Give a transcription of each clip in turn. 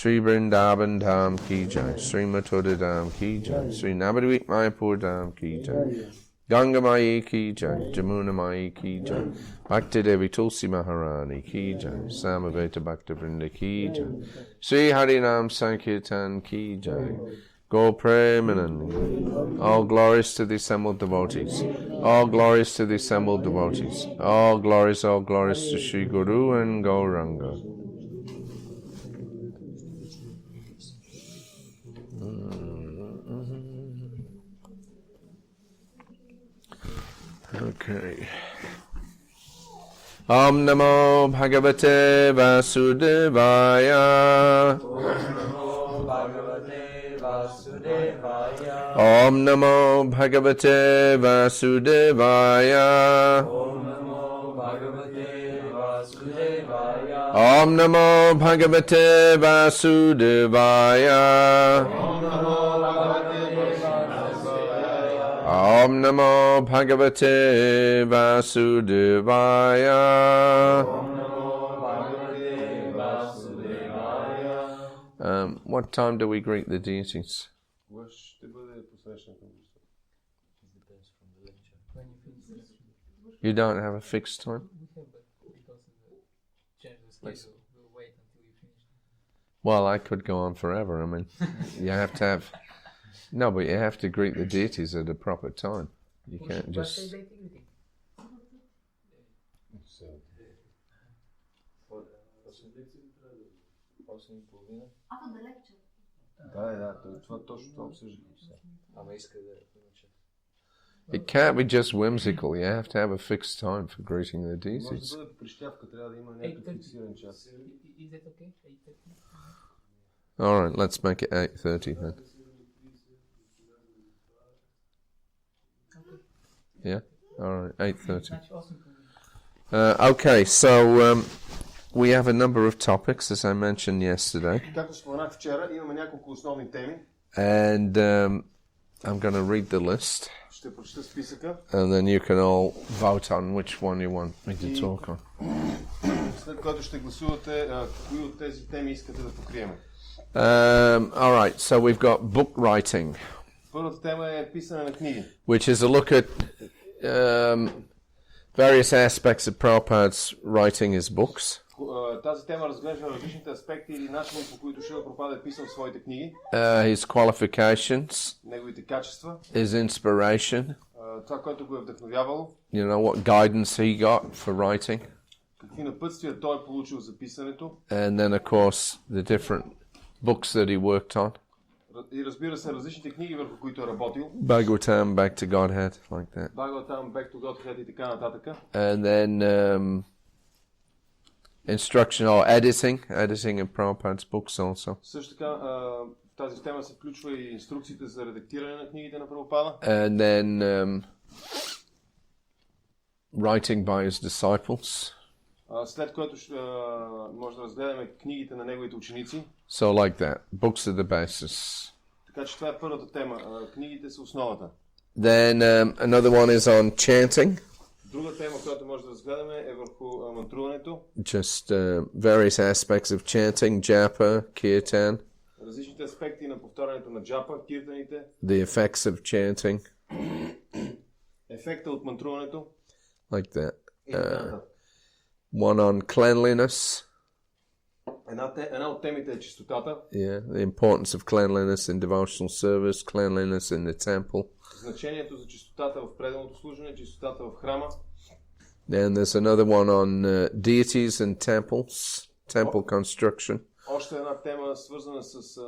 Sri Vrindavan Dham Ki Jai, Sri Mathura Dham Ki Jai, Sri Navadvip Mayapur Dham Ki Jai, Ganga Mai Ki Jai, Jamuna Mai Ki Jai, Bhakti Devi Tulsi Maharani Ki Jai, Samaveta Bhakta Vrinda Ki Jai, Sri Harinam Sankirtan Ki Jai, Go Premanandi. All glories to the assembled devotees. All glories to the assembled devotees. All glories to Sri Guru and Gauranga. Okay. Om Namo Bhagavate Vasudevaya. Om Namo Bhagavate Vasudevaya. Om Namo Bhagavate Vasudevaya. Om Namo Bhagavate Vasudevaya. What time do we greet the deities? You don't have a fixed time? Well, I could go on forever. I mean, you have to have... No, but you have to greet the deities at a proper time. You can't just... It can't be just whimsical. You have to have a fixed time for greeting the deities. All right, let's make it 8:30 then. Yeah? All right, 8:30. Okay, so we have a number of topics, as I mentioned yesterday. And I'm going to read the list. And then you can all vote on which one you want me to talk on. All right, so we've got book writing, which is a look at various aspects of Prabhupada's writing his books. Тази тема разглежда различните аспекти или начини, по които Шрила Прабхупада е писал своите книги. His qualifications, неговите качества, his inspiration, това, което го е вдъхновявало. You know what guidance he got for writing. Какви напътствия той е получил за писането. And then of course the different books that he worked on. И разбира се, различните книги, върху които е работил. Bhagavatam, Back to Godhead, like that. Bhagavatam, Back to Godhead и така нататък. And then instructional editing of Prabhupada's books also. Също така, в тази тема се включва и инструкциите за редактиране на книгите на Прабхупада. And then writing by his disciples. След което може да разгледаме книгите на неговите ученици. So like that. Books are the basis. Така че това е първата тема. Книгите са основата. Then another one is on chanting. Друга тема, която може да разгледаме, е върху мантруването. Just various aspects of chanting, japa, kirtan. Различните аспекти на повторянето на джапа, киртаните. The effects of chanting. Ефекта от мантруването. Like that. One on cleanliness. Една от темите е чистотата. Yeah, the importance of cleanliness in devotional service, cleanliness in the temple. Значението за чистотата в преданото служене, чистотата в храма. Then there's another one on deities and temples, temple construction. Още една тема свързана с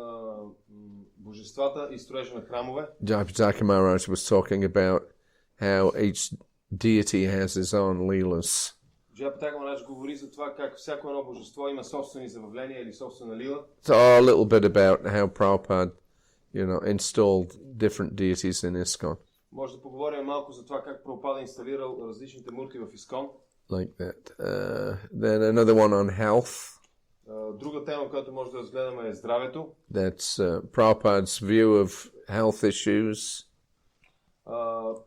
божествата и строежа на храмове. Japa Maharaj was talking about how each deity has his own leelas. Джапа Марадж говори за това как всяко едно божество има собствени забавления или собствена лила. So a little bit about how Prabhupada, installed different deities in ISKCON. Може да поговорим малко за това как Прабхупада инсталирал различните мурти в ISKCON. Like that. Then another one on health. Друга тема, която може да разгледаме, е здравето. That's Prabhupada's view of health issues.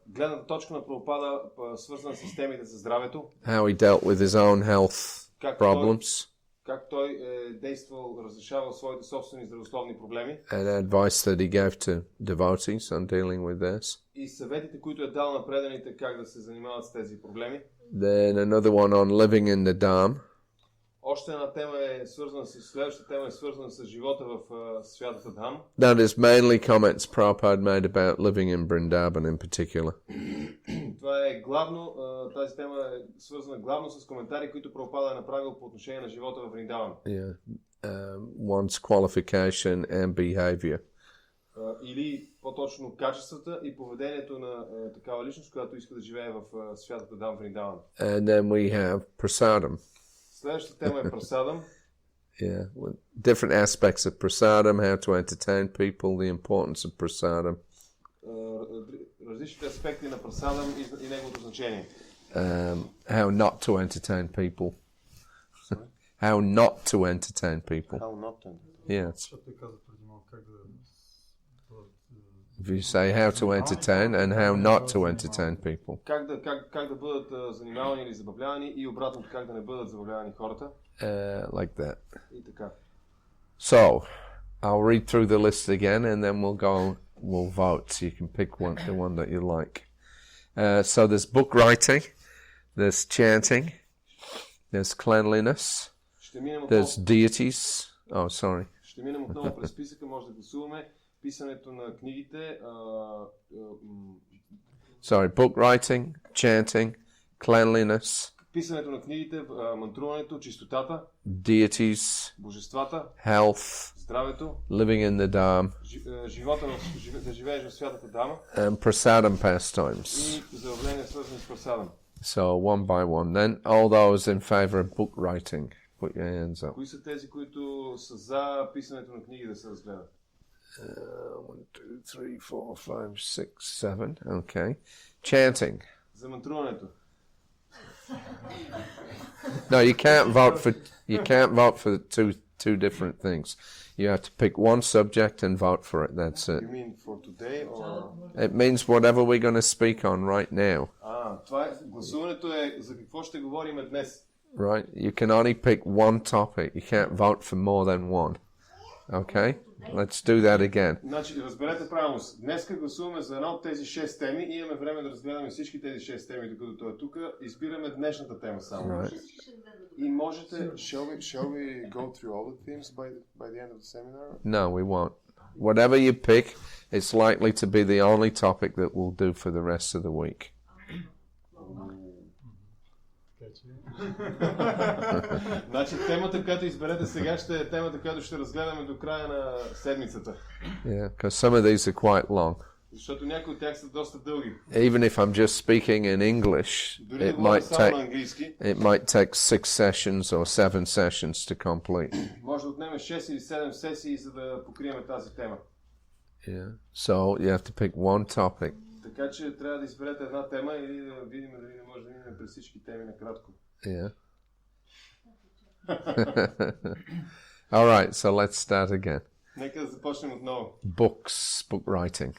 Гледната точка на Прабхупада свързана с темите за здравето. How he dealt with his own health problems. как той е действал, разрешавал своите собствени здравословни проблеми. And advice that he gave to devotees on dealing with this. И съветите, които е дал на преданите как да се занимават с тези проблеми. Then another one on living in the dham. Още една тема е свързана следващата тема е свързана с живота в святата Dham. That is mainly comments Prabhupada made about living in Vrindavan in particular. Това е главно, тази тема е свързана главно с коментари, които Прабхупада е направил по отношение на живота в Вриндаван. Yeah. One's qualification and behavior. Или по-точно качествата и поведението на такава личност, която иска да живее в святата Dham в Вриндаван. And then we have prasadam. Следващата тема е прасадам. Yeah, different aspects of prasadam, how to entertain people, the importance of prasadam. Различните аспекти на прасадам и неговото значение. How not to entertain people. How not to entertain people. How not to. Yes. If you say how to entertain and how not to entertain people. Как да бъдат занимавани или забавлявани и обратното как да не бъдат забавлявани хората. Like that. И така. So, I'll read through the list again and then we'll vote. So you can pick the one that you like. So there's book writing, there's chanting, there's cleanliness, there's deities. Oh, sorry. Ще минем отново през списъка, може да гласуваме. Писането на книгите. Sorry, book writing, chanting, cleanliness. Писането на книгите, мантруването, чистотата. Deities. Божествата. Health. Здравето. Living in the dham. Живота да живееш в святата Dham. And prasadam pastimes. И заявления свързани с прасадам. So one by one. Then all those in favor of book writing, put your hands up. Кои са тези, които са за писането на книги да се разгледат? 1, 2, 3, 4, 5, 6, 7. Okay. Chanting. За мантруването. No, you can't vote for two different things. You have to pick one subject and vote for it. That's it. You mean for today or? It means whatever we're going to speak on right now. Това е гласуването е за какво ще говорим днес. Right? You can only pick one topic. You can't vote for more than one. Okay? Let's do that again. Значи, разберете правилно. Днеска гласуваме за една от тези 6 теми и имаме време да разгледаме всички тези 6 теми, докато той е тук. Избираме днешната тема само. Right. И можете... Shall we go through all the themes by the end of the seminar? No, we won't. Whatever you pick, it's likely to be the only topic that we'll do for the rest of the week. Значи темата, която изберете сега, ще е темата, която ще разгледаме до края на седмицата. Yeah, because some of these are quite long. Защото някои от тях са доста дълги. Even if I'm just speaking in English, it might take 6 sessions or 7 sessions to complete. Може да отнеме 6 или 7 сесии, за да покрием тази тема. Yeah. So you have to pick one topic. Така че трябва да изберете една тема или да видим дали не може да минем през всички теми накратко. Yeah. All right, so let's start again. Нека да започнем отново. Book writing.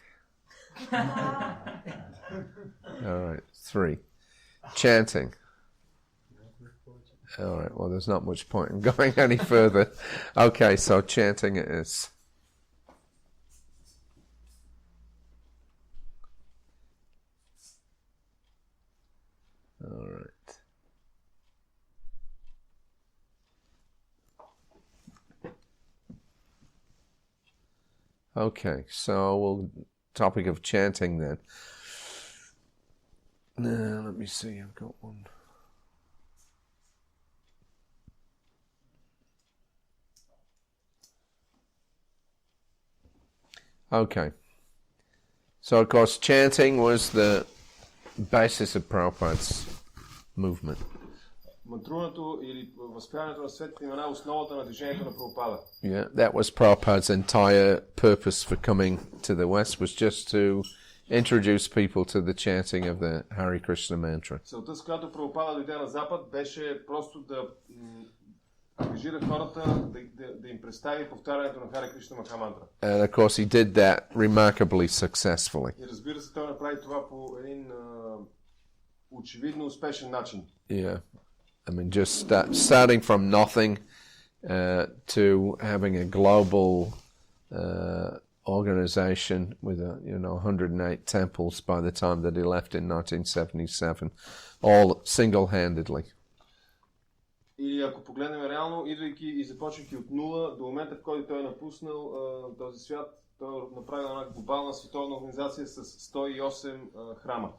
All right, 3. Chanting. All right, well, there's not much point in going any further. Okay, so chanting it is. All right. Okay, so topic of chanting then. Let me see, I've got one. Okay. So of course chanting was the basis of Prabhupada's movement. Мантруването или възпяването на светите имена е основата на движението на Прабхупада. Yeah, that was Prabhupada's entire purpose for coming to the West, was just to introduce people to the chanting of the Hare Krishna mantra. Целта, с която Прабхупада дойде на Запад, беше просто да ангажира хората, да им представи повтарянето на Харе Кришна Махамантра. And of course he did that remarkably successfully. И разбира се, той направи това по един очевидно успешен начин. Yeah. I mean, just starting from nothing to having a global organization with 108 temples by the time that he left in 1977, all single-handedly. Или ако погледнем реално, идвайки и започвайки от нула до момента, в който той е напуснал този свят, той е направил една глобална световна организация с 108 храма.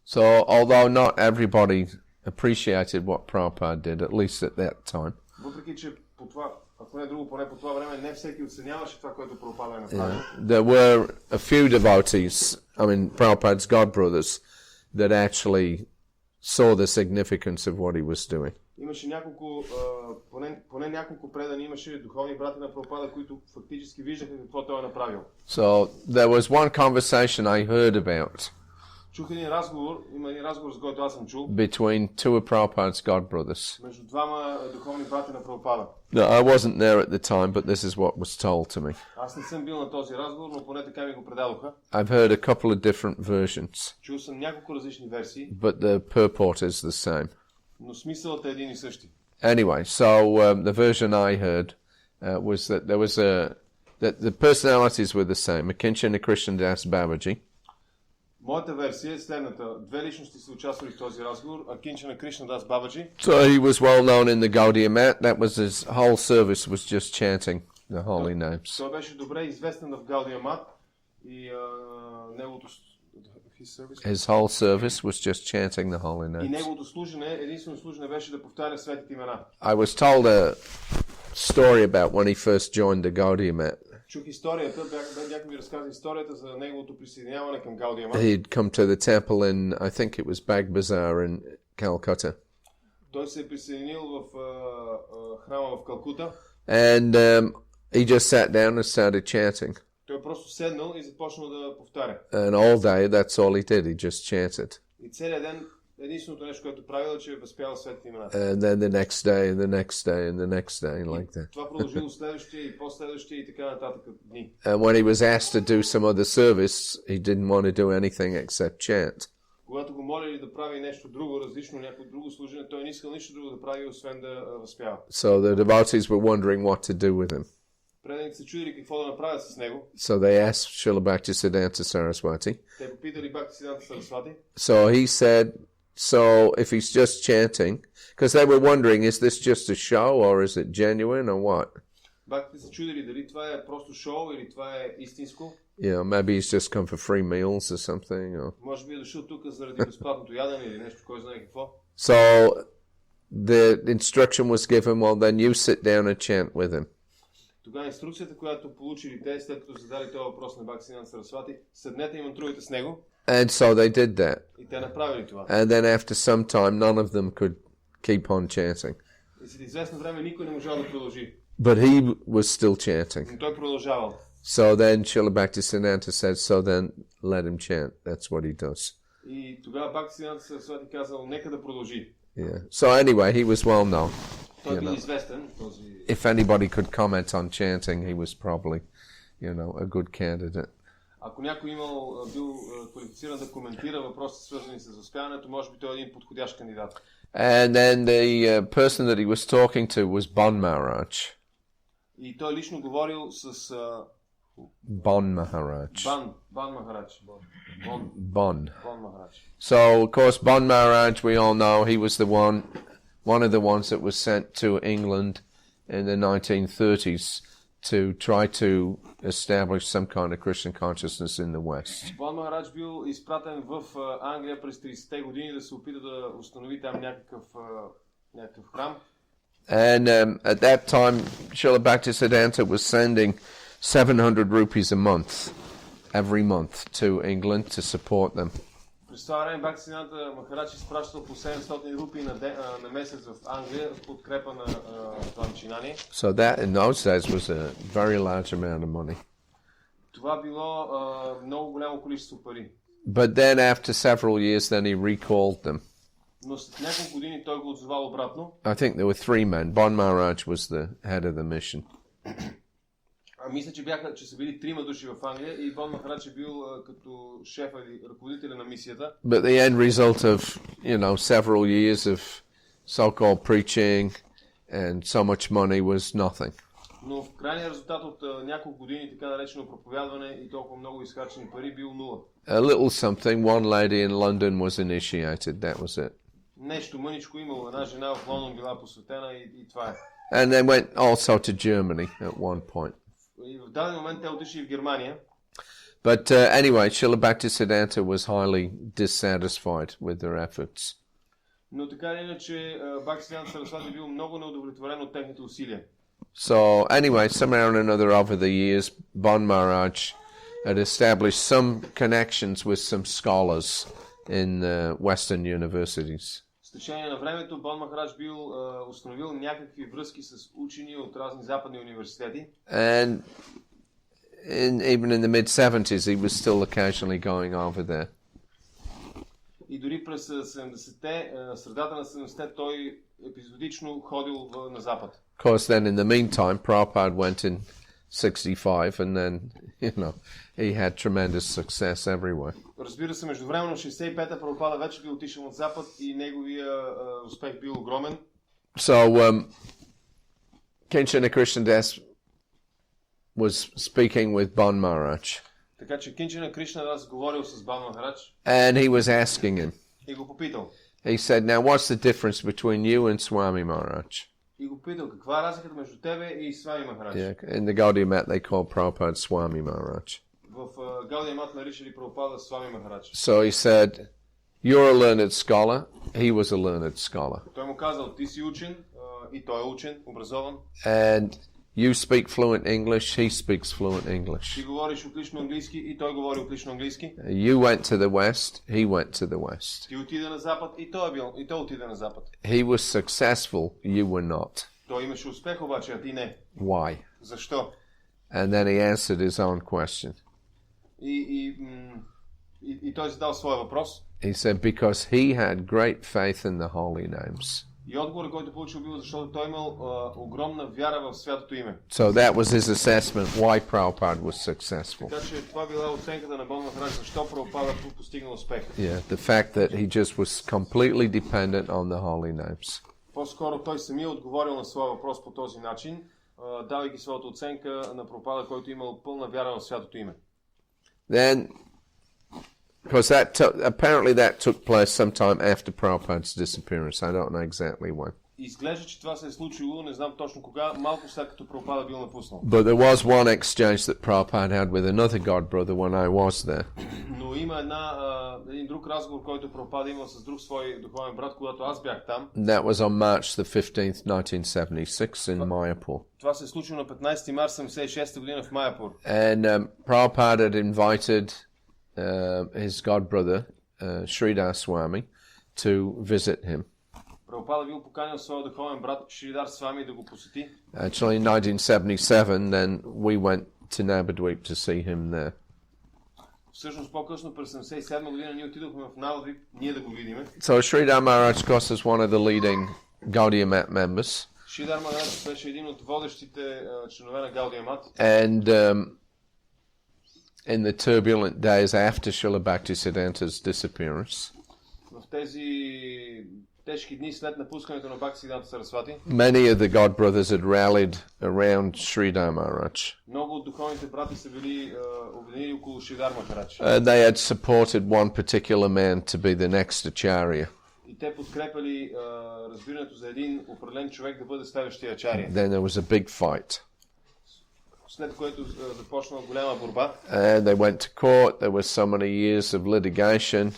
So, although not everybody appreciated what Prabhupada did, at least at that time. Въпреки че по това, ако не друго, поне по това време, не всеки оценяваше това, което Прабхупада е направил. There were a few devotees, Prabhupada's godbrothers, that actually saw the significance of what he was doing. Имаше няколко, поне няколко предани имаше духовни брати на Прабхупада, които фактически виждаха какво той е направил. So there was one conversation I heard about Чух един разговор, има един разговор, с който аз съм чул, between two of Prabhupada's godbrothers. между двама духовни брати на Прабхупада. No, I wasn't there at the time, but this is what was told to me. Аз не съм бил на този разговор, но поне така ми го предадоха. I've heard a couple of different versions, Чул съм няколко различни версии, but the purport is the same. но смисълът е един и същи. Anyway, so the version I heard was that there was that the personalities were the same. Akincana Krishnadas Babaji. Моята версия е следната. Две личности са участвали в този разговор. Акинчана Кришнадас Бабаджи. So he was well known in the Gaudiya Mat. That was his whole service was just chanting the holy names. Той беше добре известен в Гаудия Мат и неговото His whole service was just chanting the holy и names. неговото служене, единствено служене беше да повтаря светите имена. I was told a story about when he first joined the Gaudiya Mat. Чух историята, бяха ми разказали историята за неговото присъединяване към Гаудия Мат. He'd come to the temple in, I think it was Bag Bazaar in Calcutta. Той се е присъединил в храма в Калкута. And he just sat down and started chanting. Той просто седнал и започнал да повтаря. And all day, that's all he did. He just chanted. И целият ден единственото нещо, което правил, е, че възпява светите имена. And then the next day, and the next day, and the next day, like that. Това продължило следващия и последващия и така нататък дни. And when he was asked to do some other service, he didn't want to do anything except chant. Когато го молили да прави нещо друго, различно, някакво друго служение, той не искал нищо друго да прави, освен да възпява. So the devotees were wondering what to do with him. Преданите се чудили какво да направят с него. So they asked Srila Bhaktisiddhanta Saraswati. Те попитали Бхактисиданта Сарасвати. So he said, so if he's just chanting, because they were wondering, is this just a show or is it genuine or what? Бхактите се чудили дали това е просто шоу или това е истинско. Maybe he's just come for free meals or something. Or... Може би е дошъл тук заради безплатното ядене или нещо, кой знае какво. So the instruction was given, well then you sit down and chant with him. Тогава инструкцията, която получили те, след като задали този въпрос на Бхактисиданта Сарасвати, седнете и мантрувайте с него. And so they did that. И те направили това. And then after some time, none of them could keep on chanting. И след известно време никой не можал да продължи. But he was still chanting. Но той продължавал. So then Srila Bhaktisiddhanta said, so then let him chant. That's what he does. И тогава Бхактисиданта Сарасвати казал, нека да продължи. Yeah. So anyway, he was well known. Той бил известен. If anybody could comment on chanting, he was probably, a good candidate. Ако някой бил квалифициран да коментира въпросите, свързани с възпяването, може би той е един подходящ кандидат. And then the person that he was talking to was Bon Maharaj. И той лично говорил с Bon Maharaj. Bon Maharaj. Bon Maharaj. So, of course, Bon Maharaj, we all know, he was one of the ones that was sent to England in the 1930s to try to establish some kind of Christian consciousness in the West. Bon Maharaj бил изпратен в Англия през 30-те години да се опита да установи там някакъв храм. And at that time, Srila Bhaktisiddhanta was sending 700 rupees a month, every month, to England to support them. През това време Бхактисиданта Махарадж изпращал по 700 рупии на месец в Англия в подкрепа на това начинание. So that in those days was a very large amount of money. Това било много голямо количество пари. But then after several years, then he recalled them. Но след няколко години той го отзовал обратно. I think there were 3 men. Bon Maharaj was the head of the mission. Мисля, че са били 3 души в Англия и Бон Махарадж е бил като шефа или ръководителя на мисията. But the end result of, several years of so-called preaching and so much money was nothing. Но в крайния резултат от няколко години така наречено проповядване и толкова много изхарчени пари бил нула. A little something. One lady in London was initiated. That was it. Нещо мъничко имало. Една жена в Лондон била посветена и това е. And they went also to Germany at one point. И в даден момент те отишли в Германия. But anyway, Srila Bhaktisiddhanta was highly dissatisfied with their efforts. Но така или иначе Бхактисиддханта Сарасвати бил много неудовлетворен от техните усилия. So anyway, somehow or another over the years, Bon Maharaj had established some connections with some scholars in Western universities. С течение на времето Бон Махарадж бил установил някакви връзки с учени от разни западни университети. And even in the mid-70s, he was still occasionally going over there. И дори през 70-те, средата на 70-те, той епизодично ходил на запад. Of course, then in the meantime, Prabhupada went in 65, and then, he had tremendous success everywhere. Разбира се, междувременно 65-та Прабхупада вече бил отишъл на запад и неговия успех бил огромен. So, Kinchana Krishnadas was speaking with Bon Maharaj. Така че Кинчана Кришнадас говорил с Бон Махарадж. And he was asking him. И го попитал. He said, now what's the difference between you and Swami Maharaj? И го попитал, каква е разликата между тебе и Свами Махарадж? Yeah, in the Gaudiya Mat they call Prabhupada Swami Maharaj. В Гаудия Мат наричали Прабхупада Свами Махарадж. So he said, you're a learned scholar, he was a learned scholar. Той му казал, ти си учен, и той е учен, образован. And you speak fluent English, he speaks fluent English. Ти говориш отлично английски и той говори отлично английски. You went to the West, he went to the West. Ти отиде на запад и той отиде на запад. He was successful, you were not. Той имаше успех обаче, а ти не. Why? Защо? And then he answered his own question. И той задал своя въпрос. He said, because he had great faith in the holy names. И отговорът, който получил бил, защото той имал огромна вяра в святото име. So that was his assessment why Prabhupada was successful. Така че това била оценката на Бон Махарадж, защо Прабхупада постигнал успех. Yeah, the fact that he just was completely dependent on the holy names. По-скоро той самия отговорил на своя въпрос по този начин, давайки своята оценка на Прабхупада, който имал пълна вяра в святото име. Then, because apparently that took place sometime after Prabhupada's disappearance. I don't know exactly when. Изглежда, че това се е случило, не знам точно кога, малко след като Прабхупада бил напуснал. But there was one exchange that Prabhupada had with another god brother when I was there. Но има един друг разговор, който Прабхупада имал с друг свой духовен брат, когато аз бях там. That was on March the 15th, 1976 in Mayapur. Това се е случило на 15 март 1976 година в Майапур. And Prabhupada had invited his god brother, Sridhar Swami, to visit him. Прабхупада бил поканил своя духовен брат Шридар Свами да го посети. Actually, in 1977, then we went to Navadvip to see him there. Всъщност по-късно през 1977 година ние отидохме в Навадвип, ние да го видиме. So Sridhar Maharaj, of course, is one of the leading Gaudiya Mat members. Шридар Махарадж беше един от водещите членове на Гаудия Мат. And in the turbulent days after Srila Bhaktisiddhanta's disappearance, В тези тежки дни след напускането на Бхактисиддханта Сарасвати, many of the god brothers had rallied around Sridhar Maharaj. много от духовните брати са били обединени около Шридар Махарадж. They had supported one particular man to be the next acharya. И те подкрепили разбирането за един определен човек да бъде следващия ачария. Then there was a big fight. След което започна голяма борба. And they went to court. There was so many years of litigation.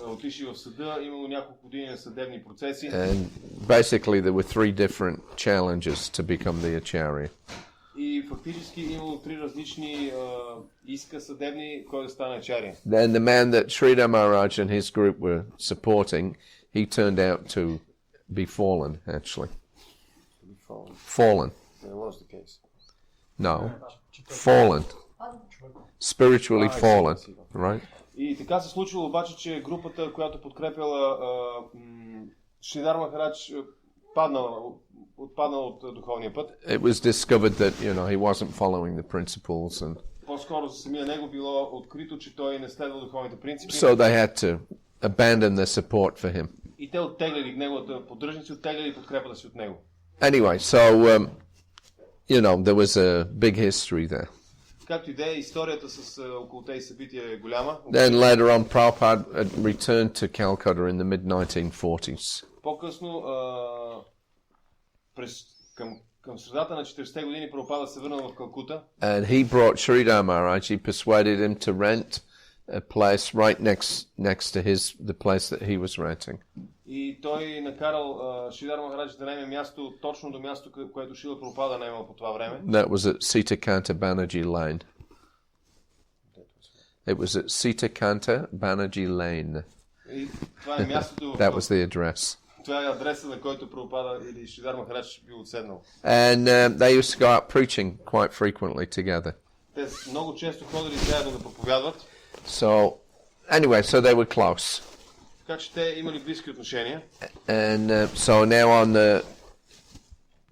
Отишли в съда, имало няколко години на съдебни процеси. And basically there were three different challenges to become the acharya. И фактически имало три различни иска съдебни, кой да стане ачария. Then the man that Sridhar Maharaj and his group were supporting, he turned out to be fallen, actually. Fallen. That was the case. No. Fallen. Spiritually fallen, right? И така се случило обаче, че групата, която подкрепяла Шридар Махарадж, отпаднала от духовния път. It was discovered that, he wasn't following the principles and По-скоро за самия него било открито, че той не следва духовните принципи. so they had to abandon their support for him. И те оттегляли неговата поддръжници, оттегляли подкрепата си от него. Anyway, so, there was a big history there. Както и да е, историята с около тези събития е голяма. Then later on, Prabhupada returned to Calcutta in the mid-1940s. По-късно, към средата на 40-те години, Прабхупада се върнал в Калкута. And he brought Sridhar Maharaj, he persuaded him to rent a place right next to the place that he was renting. И той накарал Шридар Махарадж да наеме място, точно до място, което Шрила Прабхупада наемал по това време. That was at Sitakanta Banerjee Lane. It was at Sitakanta Banerjee Lane. И това е мястото. That was the address. Това е адреса, на който Прабхупада или Шридар Махарадж бил отседнал. And they used to go out preaching quite frequently together. Те много често ходили заедно да проповядват. So, anyway, so they were close. Така че те имали близки отношения. And so now on the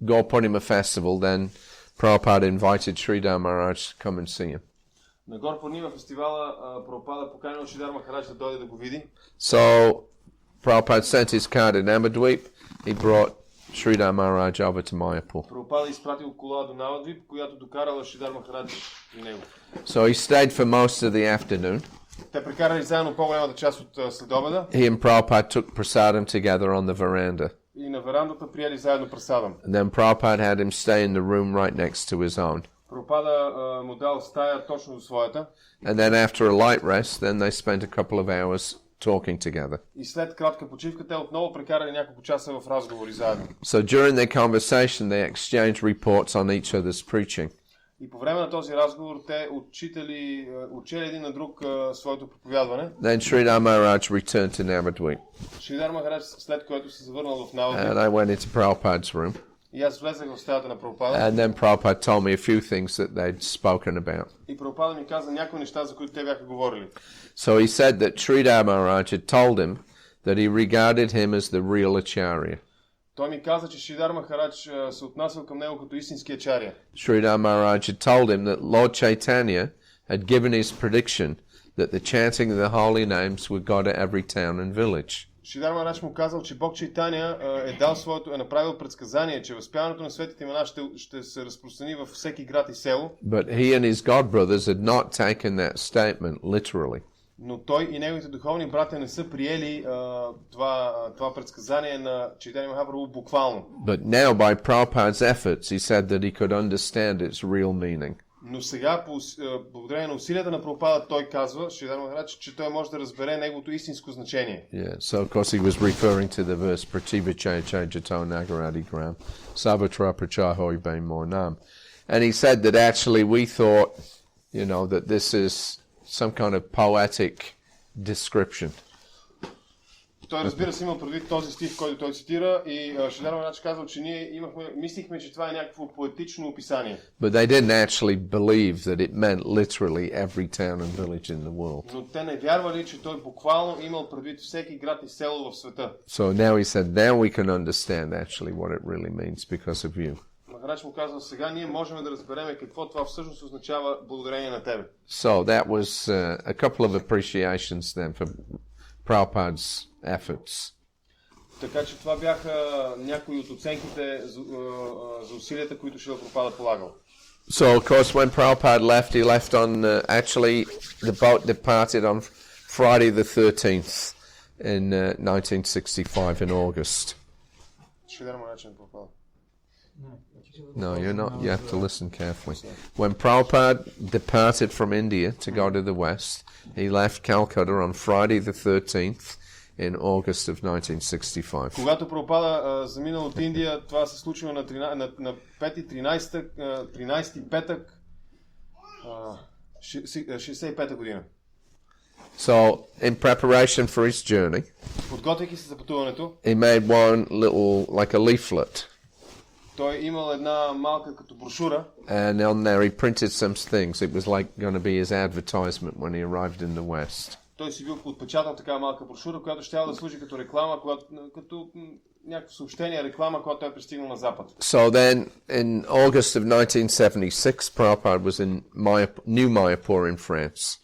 Gaur-Purnima festival, then Prabhupada invited Sridhar Maharaj to come and see him. На Gaur-Purnima фестивала Прабхупада поканил Шридар Махарадж да дойде да го види. So Prabhupada sent his car to Navadvip. He brought Sridhar Maharaj over to Mayapur. Прабхупада изпратил кола до Навадвип, която докарала Шридар Махарадж при него. So he stayed for most of the afternoon. Те прекарали заедно по-голямата част от следобеда. He and Prabhupada took prasadam together on the veranda. И на верандата приели заедно прасадам. And then Prabhupada had him stay in the room right next to his own. Прабхупада му дал стая точно до своята. And then after a light rest, then they spent a couple of hours talking together. И след кратка почивка те отново прекарали няколко часа в разговори заедно. So during their conversation, they exchanged reports on each other's preaching. И по време на този разговор те учели един на друг своето проповядване. Then Sridhar Maharaj returned to Navadvip. Шридар Махарадж, след което се завърнал в Навадвип. And I went into Prabhupada's room. И аз влезах в стаята на Прабхупада. And then Prabhupada told me a few things that they'd spoken about. И Прабхупада ми каза някои неща, за които те бяха говорили. So he said that Sridhar Maharaj had told him that he regarded him as the real acharya. Той ми каза, че Шридар Махарадж се отнасял към него като истински ачаря. Sridhar Maharaj had told him that Lord Chaitanya had given his prediction that the chanting of the holy names would go to every town and village. Шридар Махарадж му казал, че Бог Чайтаня е направил предсказание, че възпяването на светите имена ще се разпространи във всеки град и село. But he and his god brothers had not taken that statement literally. Но той и неговите духовни братя не са приели това предсказание на Чайтаня Махапрабху буквално. But now by Prabhupada's efforts he said that he could understand its real meaning. Но сега, благодарение на усилията на Прабхупада, той казва, Шридар Махарадж, че той може да разбере неговото истинско значение. Yeah, so of course he was referring to the verse Pratibha Chay Jato Nagaradi Gram Sabatra Prachahoy Bain Mornam. And he said that actually we thought, that this is some kind of poetic description. Той, разбира се, има предвид този стих, който той цитира, и Шридар Махарадж казал, че ние мислихме, че това е някакво поетично описание. But they didn't actually believe that it meant literally every town and village in the world. Но те не вярвали, че той буквално имал предвид всеки град и село в света. So now he said, now we can understand actually what it really means because of you. Махарадж му казал, сега ние можем да разберем какво това всъщност означава благодарение на тебе. So that was a couple of appreciations then for Prabhupada's efforts. Така че това бяха някои от оценките за усилията, които Шрила Прабхупада полагал. So of course when Prabhupada left, he left on actually the boat departed on Friday the 13th in 1965 in August. No, you're not. You have to listen carefully. When Prabhupada departed from India to go to the West, he left Calcutta on Friday the 13th in August of 1965. Когато Прабхупада заминал от Индия, това се случва на 13 петък 65-та година. So, in preparation for his journey, подготвяйки се за пътуването, he made one little, like a leaflet. Той имал една малка като брошура. And on there he printed some things. It was like going to be his advertisement when he arrived in the West. Той си бил подпечатал такава малка брошура, която щяла да служи като реклама, като някакво съобщение, реклама, когато той пристигнал на Запад. So then, in August of 1976, Prabhupada was in New Mayapur in France.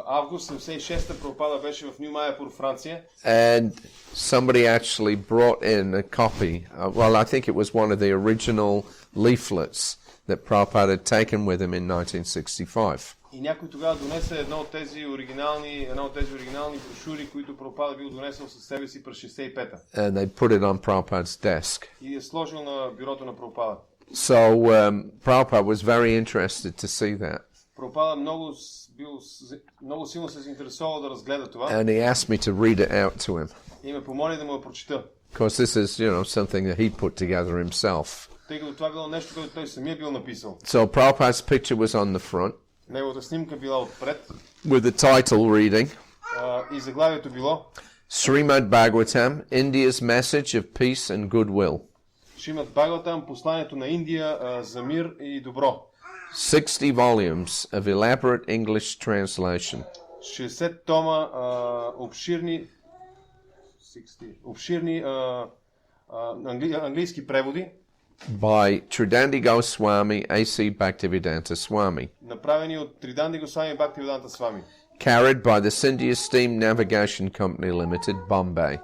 август 76-та Прабхупада беше в Ню Майяпур, Франция. And somebody actually brought in a copy. Well, I think it was one of the original leaflets that Prabhupada had taken with him in 1965. И някой тогава донесе една от тези оригинални брошури, които Прабхупада бил донесъл със себе си през 65-та. And they put it on Prabhupada's desk. И е сложил на бюрото на Прабхупада. So Prabhupada was very interested to see that. Прабхупада много силно се заинтересувал да разгледа това. And he asked me to read it out to him. И ме помоли да му я прочита. Because this is, something that he put together himself. Тъй като това било нещо, което той самия бил написал. So Prabhupada's picture was on the front. Неговата снимка била отпред. With the title reading. И заглавието било Srimad Bhagavatam, India's message of peace and goodwill. Шримад Бхагаватам, посланието на Индия за мир и добро. 60 volumes of elaborate English translation. 60 тома обширни английски преводи. By Tridanti Goswami, A.C. Bhaktivedanta Swami. Направени от Триданти Госвами и Бхактиведанта Свами. Carried by the Scindia Steam Navigation Company Limited, Bombay.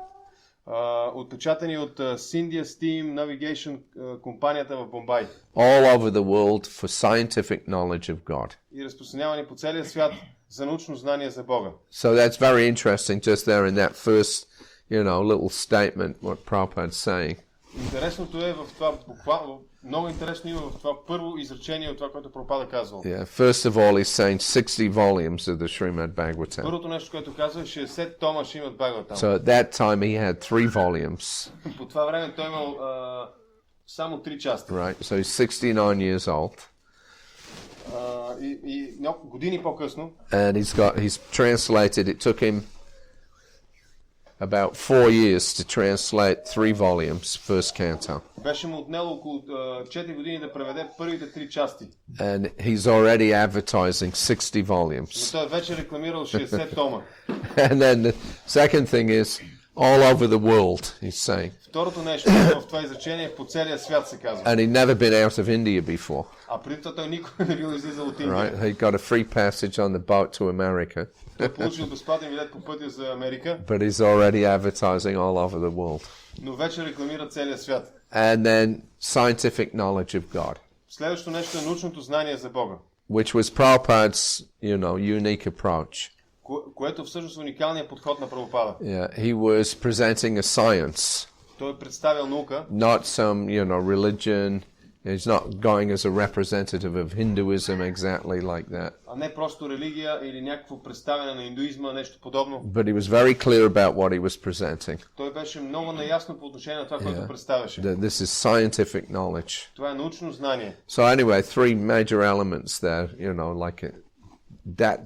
Отпечатани от Scindia Steam Navigation компанията в Бомбай. All over the world for scientific knowledge of God. И разпространявани по целия свят за научно знание за Бога. So that's very interesting just there in that first, little statement what Prabhupada's saying. Интересното е в това буквално, много интересно има в това първо изречение от това, което Прабхупада казвал. Yeah, first of all he's saying 60 volumes of the Srimad Bhagavatam. Първото нещо, което казва е 60 тома Шримад Бхагаватам. So at that time he had 3 volumes. По това време той имал само 3 части. Right, so he's 69 years old. И години по-късно. And he's translated, it took him about 4 years to translate 3 volumes, first canto. Беше му отнело около 4 години да преведе първите 3 части. And he's already advertising 60 volumes. Но той вече рекламирал 60 тома. And then the second thing is all over the world, he's saying. Второто нещо в това изречение по целия свят се казва. And he'd never been out of India before. А преди това той никога не бил излизал от Индия. Right, he got a free passage on the boat to America. Той получил безплатен билет по пътя за Америка. But he's already advertising all over the world. Но вече рекламира целия свят. And then scientific knowledge of God. Следващото нещо е научното знание за Бога. Which was Prabhupada's, unique approach. Което всъщност е уникалният подход на Прабхупада. Yeah, he was presenting a science. Той представил наука. Not some, religion. He's not going as a representative of Hinduism exactly like that. А не просто религия или някакво представяне на индуизма, нещо подобно. But he was very clear about what he was presenting. Той беше много наясно по отношение на това, което представяше. This is scientific knowledge. Това е научно знание. So anyway, 3 major elements there, like that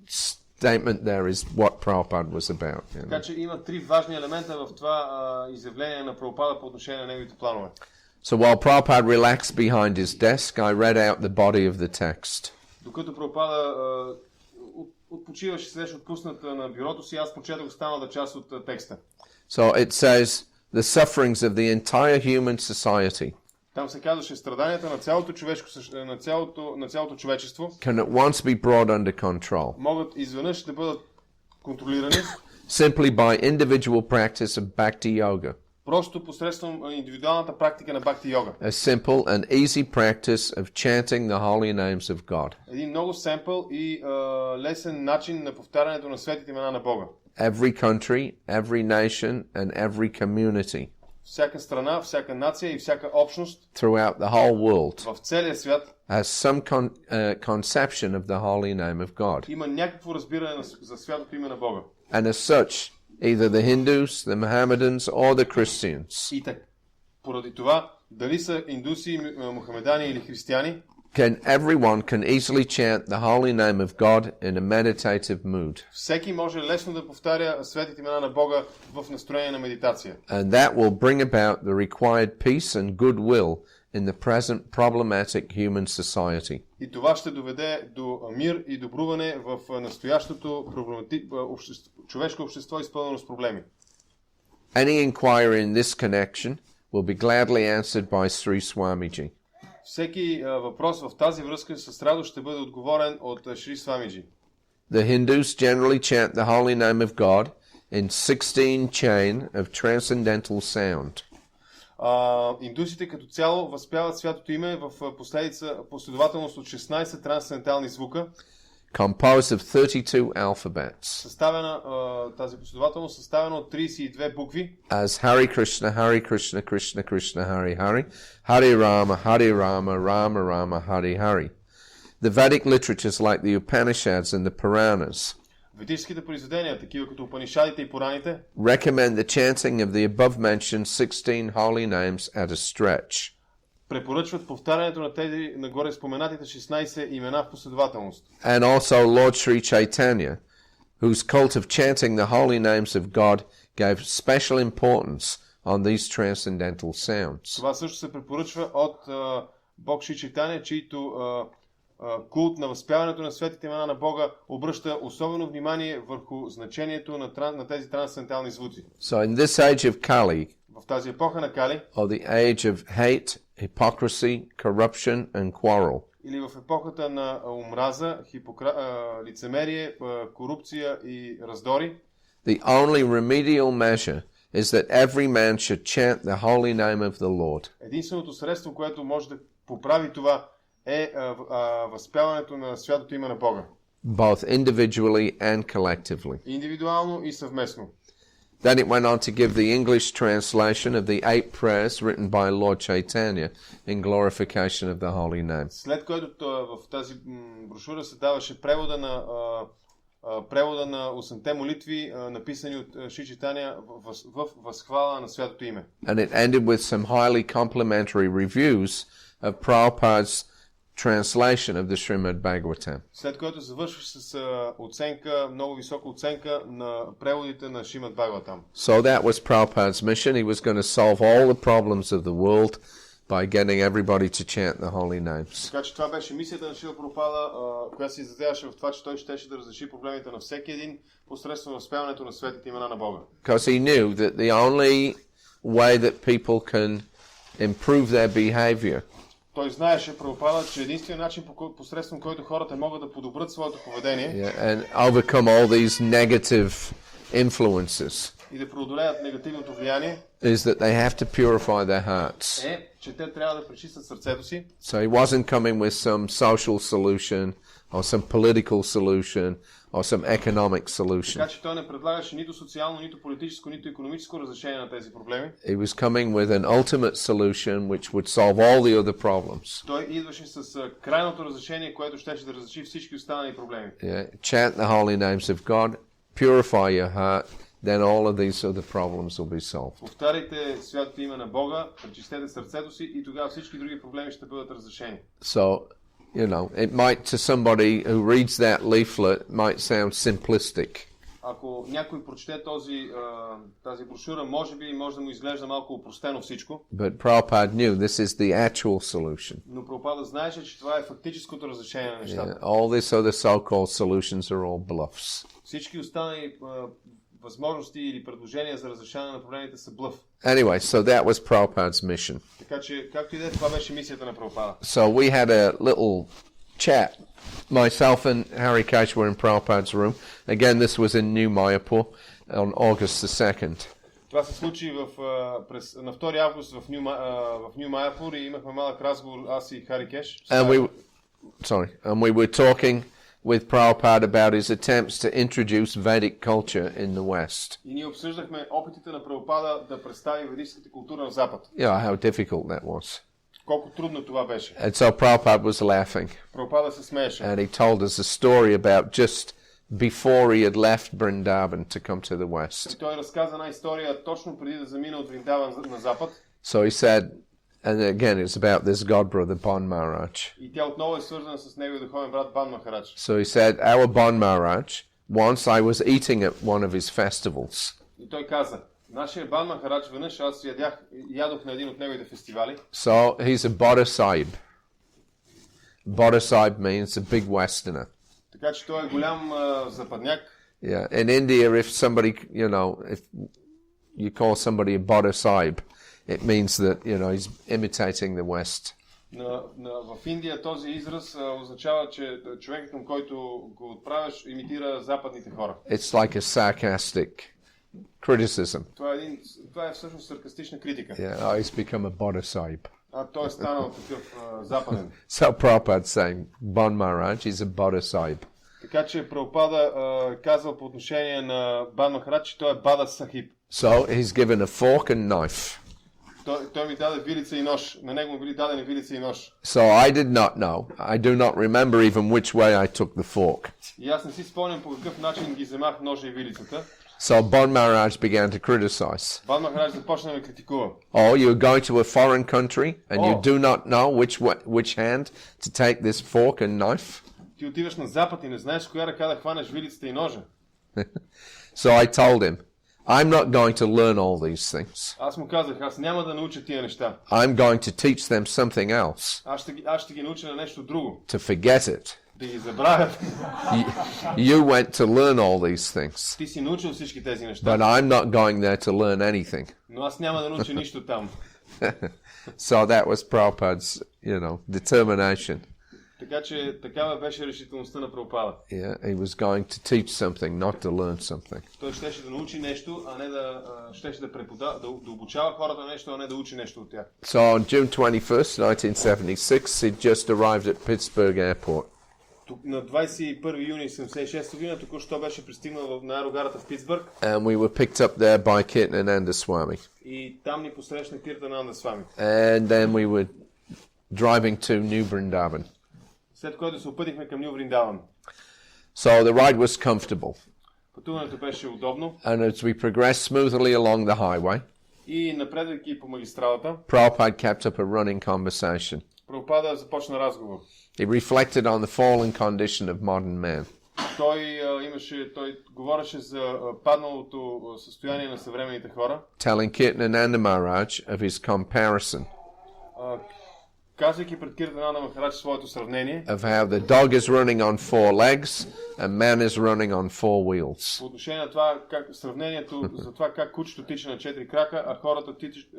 statement there is what Prabhupada was about. Така че има 3 важни елемента в това изявление на Прабхупада по отношение на неговите планове. So while Prabhupada relaxed behind his desk, I read out the body of the text. Докато Прабхупада отпочиваше, седеше отпусната на бюрото си, аз прочетох останалата част от текста. So it says the sufferings of the entire human society. Там се казваше страданията на цялото човечество can at once be brought under control. Могат изведнъж да бъдат контролирани. Simply by individual practice of bhakti yoga. Просто посредством индивидуалната практика на бхакти йога. A simple and easy practice of chanting the holy names of God. Един много семпъл и лесен начин на повтарянето на светите имена на Бога. Every country, every nation and every community. Всяка страна, всяка нация и всяка общност throughout the whole world в целия свят has some conception of the holy name of God. Има някакво разбиране за святото име на Бога. And as such, either the Hindus, the Mohammedans or the Christians И така, поради това, дали са индуси, мухамедани или християни, everyone can easily chant the holy name of God in a meditative mood. Всеки може лесно да повтаря светите имена на Бога в настроение на медитация. And that will bring about the required peace and goodwill in the present problematic human society. И това ще доведе до мир и добруване в настоящото човешко общество, изпълнено с проблеми. Any inquiry in this connection will be gladly answered by Sri Swamiji. Всеки въпрос в тази връзка с радост ще бъде отговорен от Шри Свамиджи. The Hindus generally chant the holy name of God in 16 chain of transcendental sound. Индусите като цяло възпяват святото име в последователност от 16 трансцендентални звука, composed of 32 alphabets. Тази последователност съставена от 32 букви. As Hari Krishna, Krishna Krishna, Hari Hari, Hari Rama, Rama Rama, Hari Hari. The Vedic literatures like the Upanishads and the Puranas Ведическите произведения, такива като Упанишадите и Пураните, recommend the chanting of the above-mentioned 16 holy names at a stretch. Препоръчват повтарянето на тези нагоре споменатите 16 имена в последователност. And also Lord Sri Chaitanya, whose cult of chanting the holy names of God gave special importance on these transcendental sounds. Това също се препоръчва от Бог Шри Чайтания, чийто култ на възпяването на светите имена на Бога обръща особено внимание върху значението на тези трансцендентални звуци. So in this age of Kali, в тази епоха на Кали, or the age of hate, hypocrisy, corruption and quarrel, или в епохата на омраза, лицемерие, корупция и раздори, the only remedial measure is that every man should chant the holy name of the Lord. Единственото средство, което може да поправи това, е възпяването на святото име на Бога. Both individually and collectively. Индивидуално и съвместно. Then it went on to give the English translation of the 8 prayers written by Lord Chaitanya in glorification of the holy name. След което в тази брошура се даваше превода на 8-те молитви, написани от Шри Чайтания в възхвала на святото име. And it ended with some highly complimentary reviews of Prabhupada's translation of the Srimad Bhagavatam. След което завършваш с оценка, много висока оценка на преводите на Шримад Бхагаватам. So that was Prabhupada's mission. He was going to solve all the problems of the world by getting everybody to chant the holy names. Така че това беше мисията на Шрила Прабхупада, която се изразяваше в това, че той щеше да разреши проблемите на всеки един посредством възпяването на светите имена на Бога. Because he knew that the only way that people can improve their behavior Той знаеше, Прабхупада, че единственият начин, посредством който хората могат да подобрят своето поведение and overcome all these negative influences и да преодолеят негативното влияние, is that they have to purify their hearts. е, че те трябва да пречистят сърцето си. So he wasn't coming with some social solution or some political solution or some economic solution. Така че той не предлагаше нито социално, нито политическо, нито икономическо разрешение на тези проблеми. He was coming with an ultimate solution which would solve all the other problems. Той идваше с крайното разрешение, което щеше да разреши всички останали проблеми. Yeah. Chant the holy names of God, purify your heart, then all of these other problems will be solved. Повтаряйте святото име на Бога, пречистете сърцето си и тогава всички други проблеми ще бъдат разрешени. So, you know, it might, to somebody who reads that leaflet, might sound simplistic. Ако някой прочете тази брошура, може би може да му изглежда малко опростено всичко. But Prabhupada knew this is the actual solution. Но Прабхупада знаеше, че това е фактическото разрешение на нещата. Yeah, all these other so-called solutions are all bluffs. Всички останали възможности или предложения за разрешаване на проблемите са блъф. Anyway, so that was Prabhupada's mission. Така че, както и да е, това беше мисията на Прабхупада. So we had a little chat. Myself and Hari Kesh were in Prabhupada's room. Again, this was in New Mayapur on August the 2nd. Това се случи на 2 август в Ню Майапур и имахме малък разговор аз и Хари Кеш. And we were talking with Prabhupada about his attempts to introduce Vedic culture in the West. И ние обсъждахме опитите на Прабхупада да представи ведическата култура на Запад. Yeah, how difficult that was. Колко трудно това беше. And so Prabhupada was laughing. Прабхупада се смееше. And he told us a story about just before he had left Vrindavan to come to the West. И той разказа една история точно преди да замине от Вриндаван на Запад. So he said, and again it's about this god brother Bon Maharaj. И тя отново е свързана с неговия духовен брат Бан Махарадж. So he said, our Bon Maharaj, once I was eating at one of his festivals. И той каза, нашия Бан Махарадж веднъж аз ядох на един от неговите фестивали. So he's a Bodha Sahib. Bodha Sahib means a big Westerner. Така че той е голям западняк. Yeah, in India, if somebody, if you call somebody a Bodha Sahib, it means that, he's imitating the West. В Индия този израз означава, че човекът, към който го отправяш, имитира западните хора. It's like a sarcastic criticism. Това е всъщност саркастична критика. Yeah, oh, he's become a bodhisattva. Той е станал такъв западен. So Prabhupada saying, Bon Maharaj is a bodhisattva. Така че Прабхупада казва по отношение на Бан Махарадж, че той е Бада Сахиб. So he's given a fork and knife. Той ми даде вилица и нож. На него му били дадени вилица и нож. So I did not know. I do not remember even which way I took the fork. И аз не си спомням по какъв начин ги вземах ножа и вилицата. So Bon Maharaj began to criticize. Бан Махарадж започна да ме критикува. Oh, you're going to a foreign country and you do not know which hand to take this fork and knife? Ти отиваш на запад и не знаеш коя ръка да хванеш вилицата и ножа. So I told him, I'm not going to learn all these things. Аз му казах, аз няма да науча тия неща. I'm going to teach them something else. Аз ще ги науча на нещо друго. To forget it. Да ги забравят. You went to learn all these things. Ти си научил всички тези неща. But I'm not going there to learn anything. Но аз няма да науча нищо там. So that was Prabhupada's, determination. Така че такава беше решителността на Прабхупада. Yeah, he was going to teach something, not to learn something. Той щеше да научи нещо, а не щеше да преподава, да обучава хората нещо, а не да учи нещо от тях. So on June 21st, 1976, he just arrived at Pittsburgh Airport. На 21 юни 1976 година току-що беше пристигнал на аерогарата в Питсбърг. And we were picked up there by Kirtananda Swami. И там ни посрещна Киртананда Свами. And then we were driving to New Vrindavan. След което се опътихме към Ню Вриндаван. So the ride was comfortable. Пътуването беше удобно. And as we progressed smoothly along the highway, и напредвайки по магистралата, Prabhupada kept up a running conversation. Прабхупада започна разговор. He reflected on the fallen condition of modern man. Той говореше за падналото състояние на съвременните хора. Telling Kirtananda Maharaj of his comparison. Казвайки пред Киртананда Махарадж своето сравнение. Of how the dog is running on 4 legs and man is running on 4 wheels. По отношение на това, сравнението за това как кучето тича на 4 крака, а хората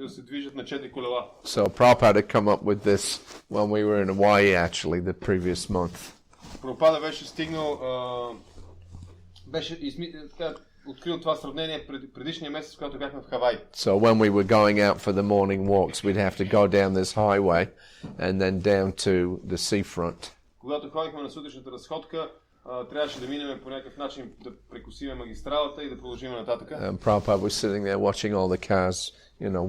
се движат на 4 колела. So Prabhupada had come up with this when we were in Hawaii actually the previous month. Прабхупада беше стигнал, открил това сравнение предишния месец, когато бяхме в Хавай. So when we were going out for the morning walks, we'd have to go down this highway and then down to the seafront. Когато ходихме на сутрешната разходка, трябваше да минем по някакъв начин да прекусиме магистралата и да продължим нататък. And Prabhupada was sitting there watching all the cars,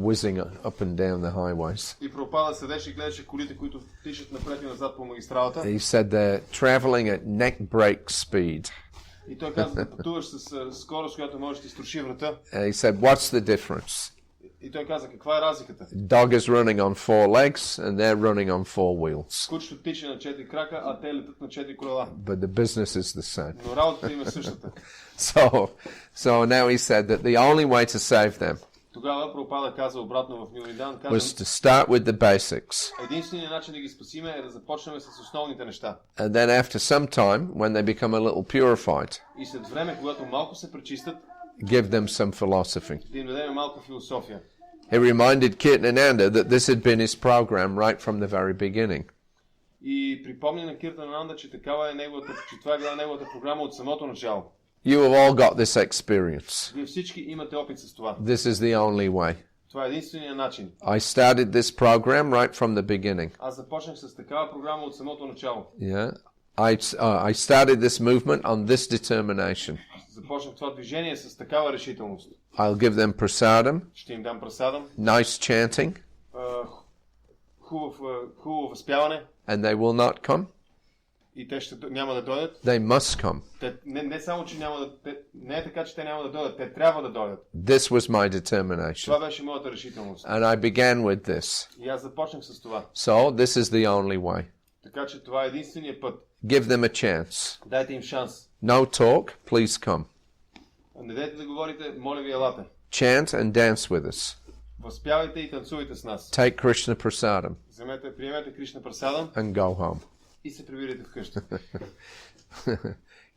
whizzing up and down the highways. И Прабхупада седеше и гледаше колите, които тичат напред и назад по магистралата. He said they're traveling at neck break speed. И той каза да пътуваш с скорост, която може да ти струши врата. And he said, what's the difference? И той каза, каква е разликата? Dog is running on 4 legs and they're running on 4 wheels. Кучето тича на 4 крака, а те летат на 4 колела. But the business is the same. Но работата им е същата. So now he said that the only way to save them Тогава Прабхупада каза обратно в Ню Вриндаван, was to start with the basics. единственият начин да ги спасиме е да започнем с основните неща. And then after some time, when they become a little purified, И след време, когато малко се пречистят, give them some philosophy. да им дадем малко философия. He reminded Kirtananda that this had been his program right from the very beginning. И припомни на Киртананда, че това е била неговата програма от самото начало. You have all got this experience. Вие всички имате опит с това. This is the only way. Това е единственият начин. I started this program right from the beginning. Аз започнах с такава програма от самото начало. Yeah. I started this movement on this determination. Започнах това движение с такава решителност. I'll give them prasadam. Ще им дам прасадам. Nice chanting. Хубаво възпяване. And they will not come. И те няма да дойдат. They must come. Не само, че не е така, че те няма да дойдат. Те трябва да дойдат. This was my determination. Това беше моята решителност. And I began with this. И аз започнах с това. So this is the only way. Така че това е единственият път. Give them a chance. Дайте им шанс. No talk, please come. Не дайте да говорите, моля ви, елате. Chant and dance with us. Възпявайте и танцувайте с нас. Take Krishna prasadam. Приемете Кришна прасадам. And go home. И се прибирайте вкъщи.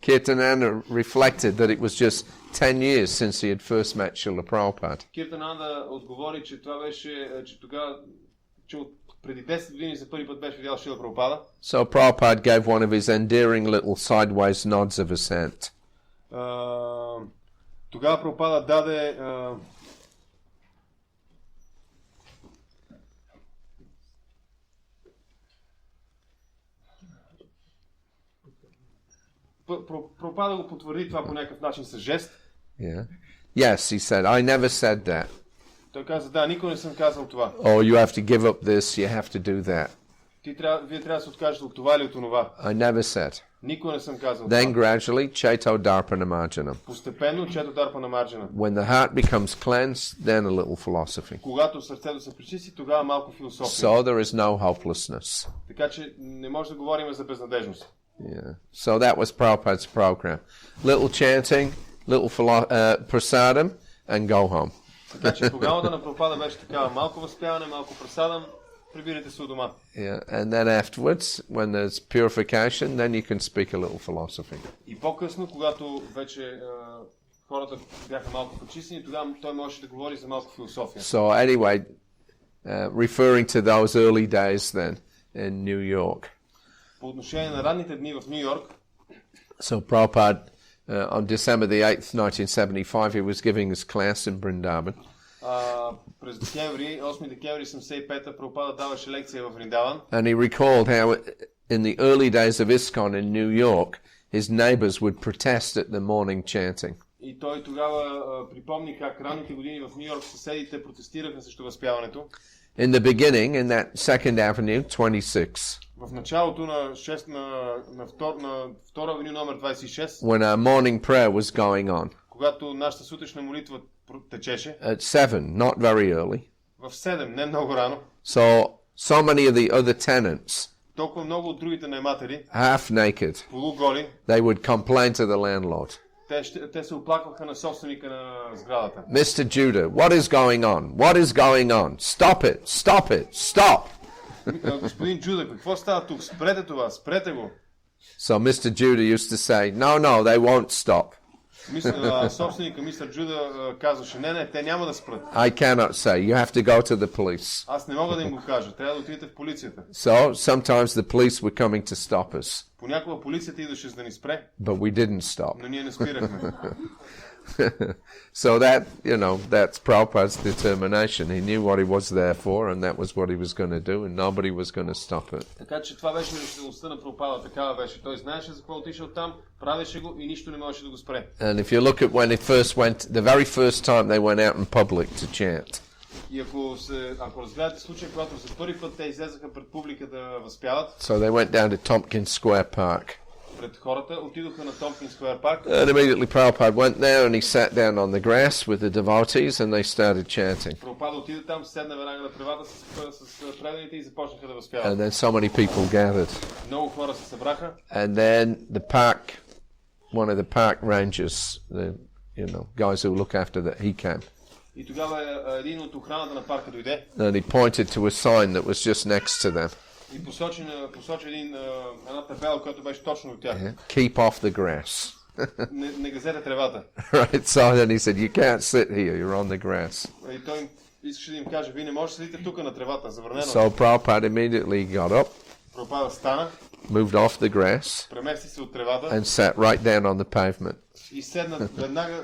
Kirtananda reflected that it was just 10 years since he had first met Srila Prabhupada. Киртананда отговори, че това беше, че тогава че от преди 10 години за първи път беше видял Шрила Прабхупада. So Prabhupada gave one of his endearing little sideways nods of his hand. Тогава Прабхупада даде Прабхупада го потвърди това по някакъв начин с жест. Yeah. Yes, he said, I never said that. Той каза, да, никога не съм казал това. Or you have to give up this, you have to do that. Вие трябва да се откажете от това или от онова. I never said. Никога не съм казал Then това. gradually, Chaito Darpana Marjana. Постепенно, чето Дарпана Марджана. When the heart becomes cleansed, then a little philosophy. Когато сърцето се пречисти, тогава малко философия. So there is no hopelessness. Така че не може да говорим за безнадежност. Yeah. So that was Prabhupada's program. Little chanting, little prasadam, and go home. Така че програмата на Прабхупада беше такава: малко възпяване, малко прасадам, прибирайте се у дома. Yeah, and then afterwards, when there's purification, then you can speak a little philosophy. И по-късно, когато вече хората бяха малко почистени, тогава той можеше да говори за малко философия. So anyway, referring to those early days then in New York. По отношение на ранните дни в Ню Йорк. So Prabhupada, on December the 8th, 1975, he was giving his class in Vrindavan. През декември, 8 декември 75-та, Прабхупада даваше лекция в Вриндаван. And he recalled how in the early days of ISKCON in New York, his neighbors would protest at the morning chanting. И той тогава припомни как ранните години в Ню Йорк съседите протестираха срещу възпяването. In the beginning, in that Second Avenue, 26, В началото на 2 авеню номер 26, when our morning prayer was going on, когато нашата сутрешна молитва течеше, at 7, not very early. в 7, не много рано, So many of the other tenants, толкова много от другите наематели, half naked, полуголи, they would complain to the landlord. те се оплакваха на собственика на сградата. Mr. Judah, what is going on? What is going on? Stop it! Stop it! Stop! Господин Джуда, какво става тук? Спрете това, спрете го. So Mr. Judah used to say, no, they won't stop. Собственика, мистер Джуда, казваше, не, те няма да спрат. I cannot say. You have to go to the police. Аз не мога да им го кажа. Трябва да отидете в полицията. So sometimes the police were coming to stop us. Понякога полицията идваше за да ни спре. But we didn't stop. Но ние не спирахме. So that's Prabhupada's determination. He knew what he was there for, and that was what he was going to do, and nobody was going to stop it. Така че това беше решителността на Прабхупада. Такава беше. Той знаеше за какво отишъл там, правеше го и нищо не можеше да го спре. And if you look at when it first went, the very first time they went out in public to chant. И ако разгледате случая, когато за първи път те излезаха пред публика да възпяват. So they went down to Tompkins Square Park. Пред хората отидоха на Tompkins Square Park. And immediately Prabhupada went there and he sat down on the grass with the devotees and they started chanting. Прабхупада отиде там, седна веднага на тревата с преданите и започнаха да възпяват. And then so many people gathered. Много хора се събраха. And then one of the park rangers, the guys who look after that, he came. И тогава един от охраната на парка дойде. And he pointed to a sign that was just next to them. И посочи една табела, която беше точно от тях. Keep off the grass. Не газете тревата. Right, so then he said, you can't sit here, you're on the grass. И той искаше да им каже, вие не можете да седите тук на тревата, забранено. So Prabhupada immediately got up, Прабхупада стана, moved off the grass, премести се от тревата and sat right down on the pavement. И седна веднага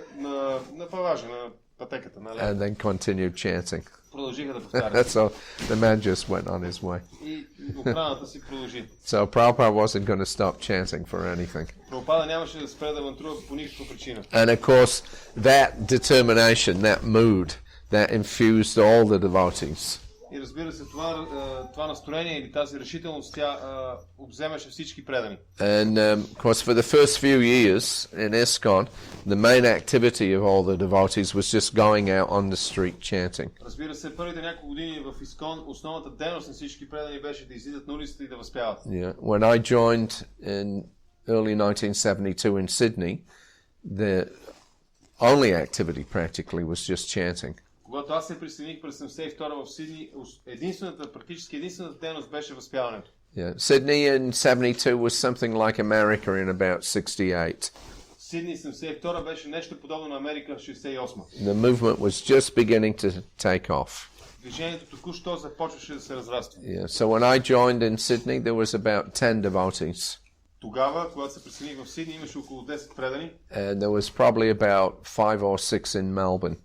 на паважа, на пътеката. And then continued chanting. Продължиха да повтарят. So the man just went on his way. И охраната си продължи. So Prabhupada wasn't going to stop chanting for anything. Прабхупада нямаше да спре да авантурува по никаква причина. And of course, that determination, that mood, that infused all the devotees. И разбира се, това настроение или тази решителност, тя обземаше всички предани. And of course, for the first few years in ISKCON, the main activity of all the devotees was just going out on the street chanting. Разбира се, първите няколко години в ISKCON основната дейност на всички предани беше да излизат на улицата и да възпяват. Yeah. When I joined in early 1972 in Sydney, the only activity practically was just chanting. Когато аз се присъединих през 1972 в Сидни, практически единствената дейност беше възпяването. Yeah. Sydney in 72 was something like America in about 68. Сидни 72 беше нещо подобно на Америка 68. The movement was just beginning to take off. Движението току-що започваше да се разраства. Yeah. So when I joined in Sydney, there was about 10 devotees. Тогава, когато се присъединих в Сидни, имаше около 10 предани. And there was probably about 5 or 6 in Melbourne.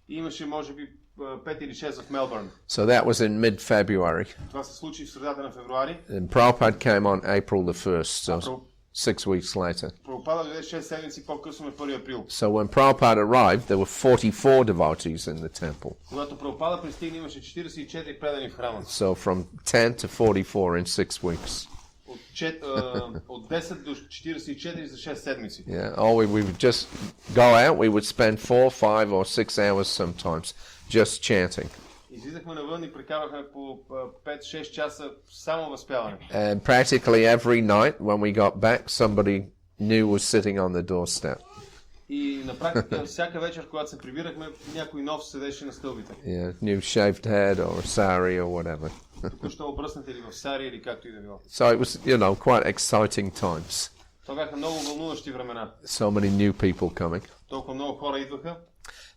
И имаше може би 5 или 6 в Мелбърн. So that was in mid-February. Това се случи в средата на февруари. And Prabhupada came on April the 1st, so 6 weeks later. Прабхупада дойде 6 седмици по-късно на 1 април. So when Prabhupada arrived, there were 44 devotees in the temple. Когато Прабхупада пристигна, имаше 44 предани в храма. So from 10 to 44 in 6 weeks. От 10 до 44 за 6 седмици. Yeah, we would just go out, we would spend 4, 5 or 6 hours sometimes just chanting. Излизахме навън и прекарахме по 5-6 часа само възпяване. And practically every night when we got back, somebody new was sitting on the doorstep. И на практика всяка вечер, когато се прибирахме, някой нов седеше на стълбите. Yeah, new shaved head or sari or whatever. Току-що обръснат или в сари, или както и да било. So it was, quite exciting times. Това бяха много вълнуващи времена. So many new people coming. Толкова много хора идваха.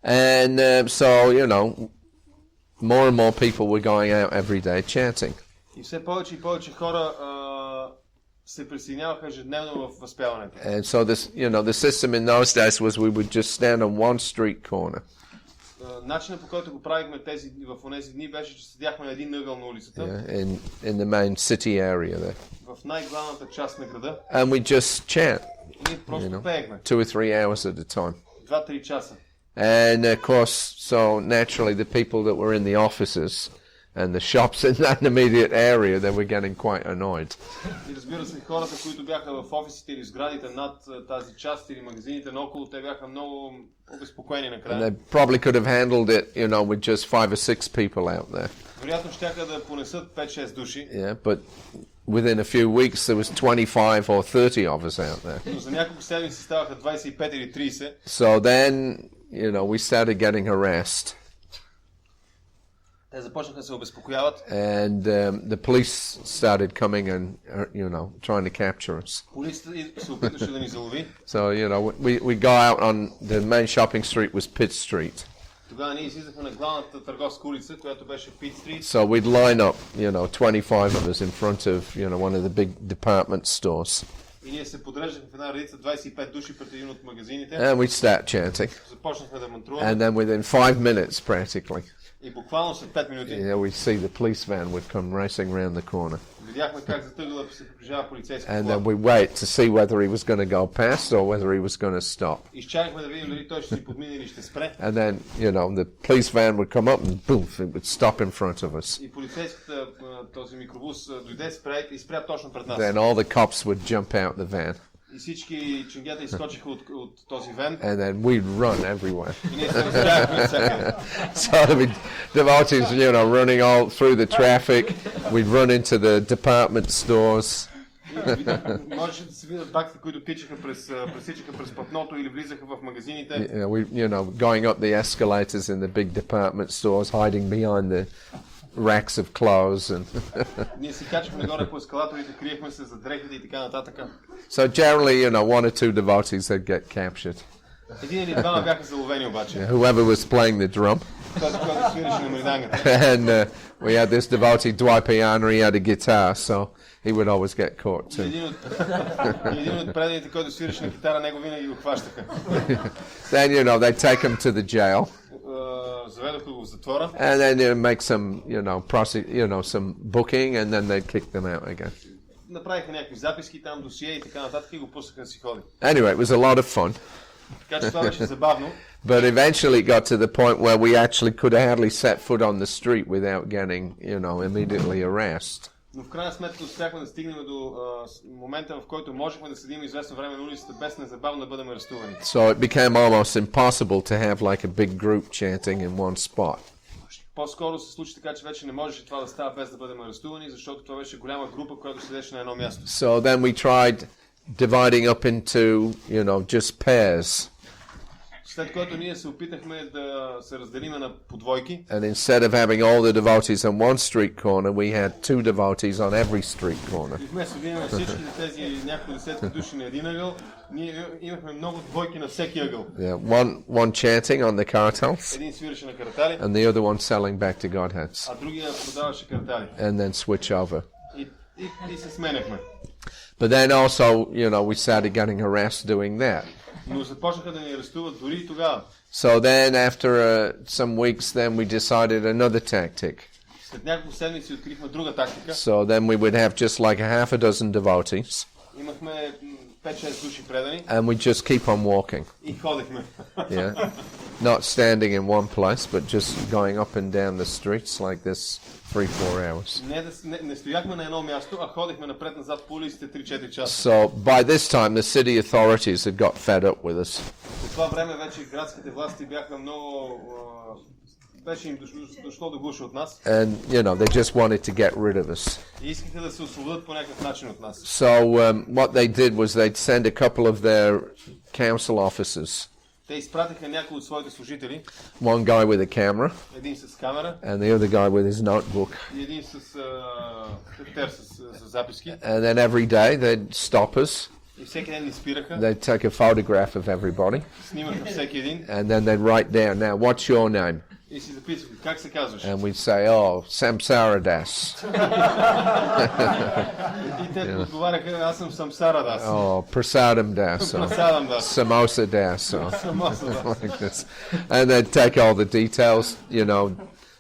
And so, more and more people were going out every day chanting. И все повече и повече хора се присъединяваха ежедневно в възпяването. And so this, the system in those days was we would just stand on one street corner. Начинът, по който го правихме в онези дни, беше, че седяхме на един ъгъл на улицата. Yeah, in the main city area there. В най-главната част на града. And we just chant. Ние просто пеехме. 2 or 3 hours at a time. 2-3 часа. And of course, so naturally the people that were in the offices and the shops in that immediate area, they were getting quite annoyed. И разбира се, хората, които бяха в офисите или сградите над тази част или магазините наоколо, те бяха много обезпокоени накрая. And they probably could have handled it, with just 5 or 6 people out there. Вероятно щяха да понесат 5-6 души. Yeah, but within a few weeks there was 25 or 30 of us out there. Но за няколко седмици ставаха 25 или 30. So then, we started getting harassed. Те започнаха да се обезпокояват. And the police started coming and, trying to capture us. Полицията се опитваше да ни залови. So, we go out on the main shopping street was Pitt Street. Тогава ние излизахме на главната търговска улица, която беше Pitt Street. So we'd line up, 25 of us in front of, one of the big department stores. И ние се подреждахме в една редица 25 души пред един от магазините. And we'd start chanting. Започнахме да мантруваме. And then within 5 minutes practically, и буквално след 5 минути, we'd see the police van would come racing around the corner. видяхме как зад ъгъла се приближава полицейски And влак. then we'd wait to see whether he was going to go past or whether he was going to stop. Изчакахме да видим дали той ще ни подмине или ще спре. And then, the police van would come up and boom, it would stop in front of us. И полицейската този микробус дойде и спря точно пред нас. Then all the cops would jump out the van. И всички чунгета изскочиха от този вен. And then we'd run everywhere. И ние се разбягахме всякъде. So there'd be devotees, running all through the traffic. We'd run into the department stores. Можеше да се видят баките, които пресичаха през платното или влизаха в магазините. Going up the escalators in the big department stores, hiding behind the racks of clothes and ние се качахме нагоре по ескалаторите, криехме се за дрехите и така нататък. So generally, 1 or 2 devotees that get captured. Един или двама бяха заловени обаче. Whoever was playing the drum. Този, който свиреше на мридангата. And we had this devotee Dwipayana, he had a guitar, so he would always get caught too. Един от преданите, който свиреше на китара, него винаги го хващаха. Then, they take him to the jail. Заведоха го в затвора. And then make some, some booking, and then they'd kick them out again. Направиха някакви записки там, досие и така нататък и го пуснаха да си ходи. Anyway, it was a lot of fun. Така че това беше забавно. But eventually it got to the point where we actually could hardly set foot on the street without getting, immediately harassed. Но в крайна сметка успяхме да стигнем до момента, в който можехме да седим известно време на улицата без незабавно да бъдем арестувани. So it became almost impossible to have like a big group chanting in one spot. По-скоро се случи така, че вече не можеше това да става без да бъдем арестувани, защото това беше голяма група, която седеше на едно място. So then we tried dividing up into, just pairs. След което ние се опитахме да се разделиме на подвойки. And instead of having all the devotees on one street corner, we had 2 devotees on every street corner. И вместо да имаме всички тези няколко десетки души на един ъгъл, ние имахме много двойки на всеки ъгъл. Yeah, one chanting on the kartals, Един свиреше на картали, and the other one selling back to Godheads. а другия продаваше картали. And then switch over. И се сменяхме. But then also, we started getting harassed doing that. Но започнаха да ни арестуват дори и тогава. So then after some weeks, then we decided another tactic. След няколко седмици открихме друга тактика. So then we would have just like a half a dozen devotees. Имахме 5-6 души предани. And we just keep on walking. И ходихме. Yeah. Not standing in one place, but just going up and down the streets like this 3-4 hours. Не стояхме на едно място, а ходихме напред-назад по улиците 3-4 часа. So by this time the city authorities had got fed up with us. По това време вече градските власти бяха много... беше им дошло до гуша от нас. And, they just wanted to get rid of us. И искаха да се освободят по някакъв начин от нас. So what they did was they'd send a couple of their council officers. Те изпратиха някои от своите служители. One guy with a camera. Един с камера. And the other guy with his notebook. И един с тефтер с записки. And then every day they'd stop us. И всеки ден ни спираха. They'd take a photograph of everybody. Снимаха всеки един. And then they'd write down, now, what's your name? И си записаха, как се казваш? And we'd say, Samsara Das. И те отговаряха, аз съм Самсара Дас. Prasadam Das. Prasadam Das. Samosa Das. Samosa Das. Like this. And they'd take all the details,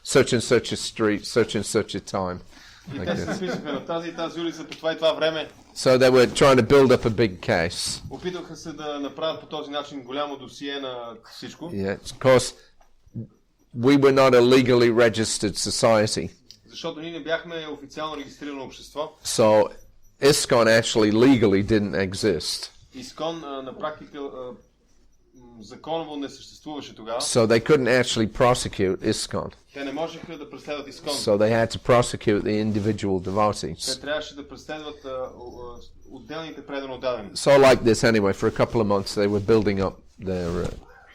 such and such a street, such and such a time. И те се записаха на тази и тази улица по това и това време. So they were trying to build up a big case. Опитваха се да направят по този начин голямо досие на всичко. Yeah, of course, we were not a legally registered society. Защото ние не бяхме официално регистрирано общество. So ISKCON actually legally didn't exist. Искон на практика законово не съществуваше тогава. So they couldn't actually prosecute ISKCON. Те не можеха да преследват Искон. So they had to prosecute the individual devotees. Те трябваше да преследват отделните предано отдадени. So like this anyway, for a couple of months they were building up their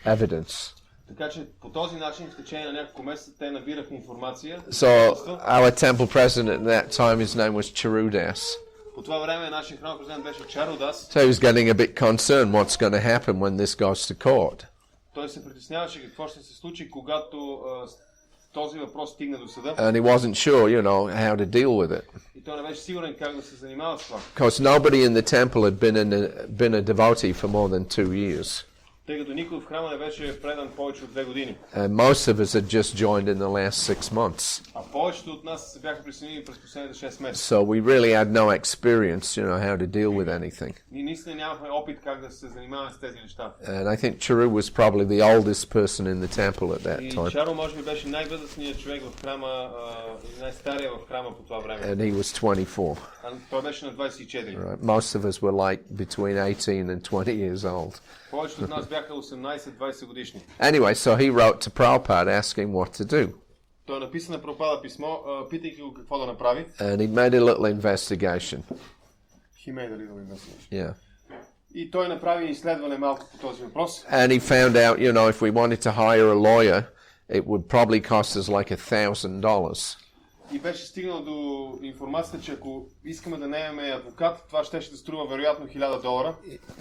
evidence. Така че по този начин в течение на няколко месеца те набираха информация. So our temple president at that time, his name was Charudas. По това време нашия храм президент беше Чарудас. So he was getting a bit concerned what's going to happen when this goes to court. Той се притесняваше какво ще се случи, когато този въпрос стигне до съда. And he wasn't sure, how to deal with it. И той не беше сигурен как да се занимава с това. Because nobody in the temple had been a devotee for more than 2 years. Тъй като никой в храма не беше предан повече от 2 години. And most of us had just joined in the last 6 months. А повечето от нас се бяха присъединили през последните 6 месеца. So we really had no experience, how to deal with anything. Ние наистина нямахме опит как да се занимаваме с тези неща. And I think Charu was probably the oldest person in the temple at that И time. Чаро може би беше най-възрастният човек в храма, най-стария в храма по това време. And he was 24. Той беше на 24. Right. Most of us were like between 18 and 20 years old. Повечето от нас бяха 18-20 годишни. Anyway, so he wrote to Prabhupada asking what to do. Той написа на Прабхупада писмо, питайки го какво да направи. And he made a little investigation. He made a little investigation. Yeah. И той направи изследване малко по този въпрос. And he found out, if we wanted to hire a lawyer, it would probably cost us like $1,000. И беше стигнал до информацията, че ако искаме да наемем адвокат, това ще да струва вероятно $1000.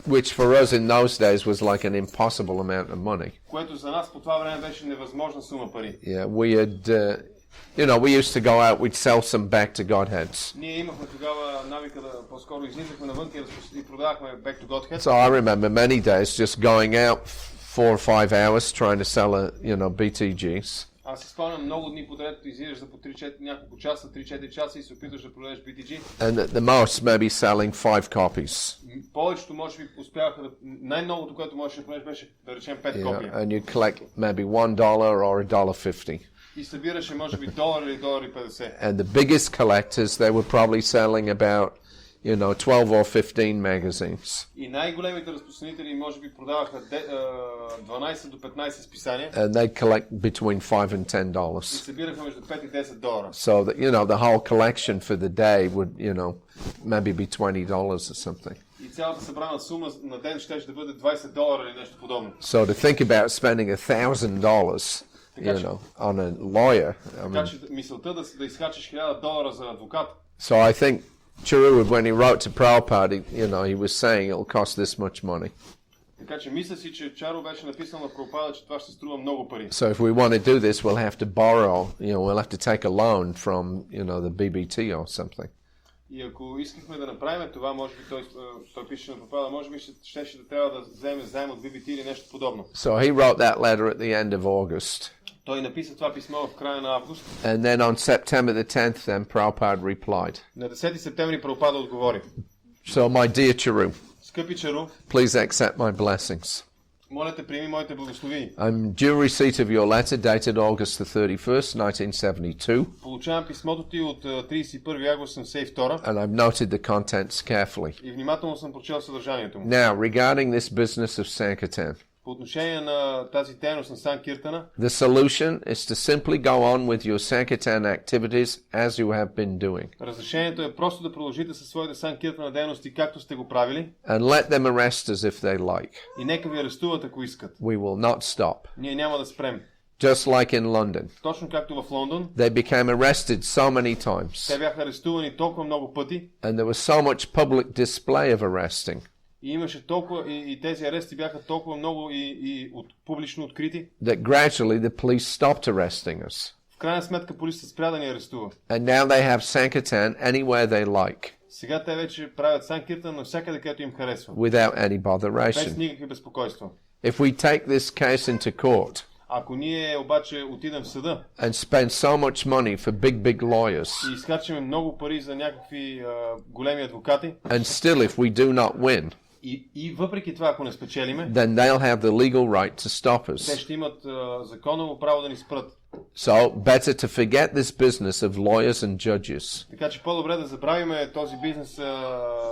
Which for us in those days was like an impossible amount of money. Което за нас по това време беше невъзможна сума пари. Yeah, we had, we used to go out, we'd sell some back to Godheads. Ние имахме тогава навика да по-скоро излизахме навън и продавахме back to Godhead. So I remember many days just going out 4 or 5 hours trying to sell BTGs. Аз си спомням много дни подред, излизаш за по 3-4 няколко часа, 3-4 часа и се опитваш да продадеш BTG. And at the most maybe selling 5 copies. Повечето може би успяваха да... Най-многото, което можеш да продадеш беше да речем 5 копия. And you collect maybe $1 or $1.50. И събираше може би $1 или $1.50. And the biggest collectors, they were probably selling about 12 or 15 magazines. И най-големите разпространители може би продаваха 12 до 15 списания. And they collect between $5 and $10. И събираха между $5 и $10. So that the whole collection for the day would maybe be $20 or something. И цялата събрана сума на ден ще да бъде $20 или нещо подобно. So to think about spending $1,000, on a lawyer. Така че мисълта да изхарчиш $1000 за адвокат. So I think Shriwa, when he wrote to Prabhupada, he was saying it'll cost this much money. Така че мисля си, че Чаро беше написал на Прабхупада, че това ще струва много пари. So if we want to do this, we'll have to borrow, we'll have to take a loan from, the BBT or something. И ако искахме да направим това, може би той пише на Прабхупада, може би ще да трябва да вземе заем от BBT или нещо подобно. So he wrote that letter at the end of August. Той написа това писмо в края на август. And then on September the 10th, then Prabhupada replied. На 10 септември Прабхупада отговори. So my dear Charu, скъпи Чару, please accept my blessings. Моля те, приеми моите благословения. I'm due receipt of your letter dated August the 31st, 1972. Получавам писмото ти от 31 август 1972. And I've noted the contents carefully. И внимателно съм прочел съдържанието му. Now, regarding this business of Sankirtan. По отношение на тази дейност на Санкиртана, the solution is to simply go on with your Sankirtan activities as you have been doing. Разрешението е просто да продължите със своите Санкиртана дейности, както сте го правили. And let them arrest us if they like. И нека ви арестуват, ако искат. We will not stop. Ние няма да спрем. Just like in London. Точно както в Лондон. They became arrested so many times. Те бяха арестувани толкова много пъти. And there was so much public display of arresting. И имаше толкова, и тези арести бяха толкова много и публично открити. That gradually the police stopped arresting us. В крайна сметка полицията спря да ни арестува. And now they have Sankirtan anywhere they like. Сега те вече правят Санкиртан навсякъде, където им харесва. Without any botheration. Без никакви безпокойства. If we take this case into court. Ако ние обаче отидем в съда. And spend so much money for big lawyers. И изхарчим много пари за някакви големи адвокати. And still if we do not win. И въпреки това, ако не спечелиме, then they'll have the legal right to stop us. Те ще имат законово право да ни спрат. So better to forget this business of lawyers and judges. Така че по-добре да забравиме този бизнес,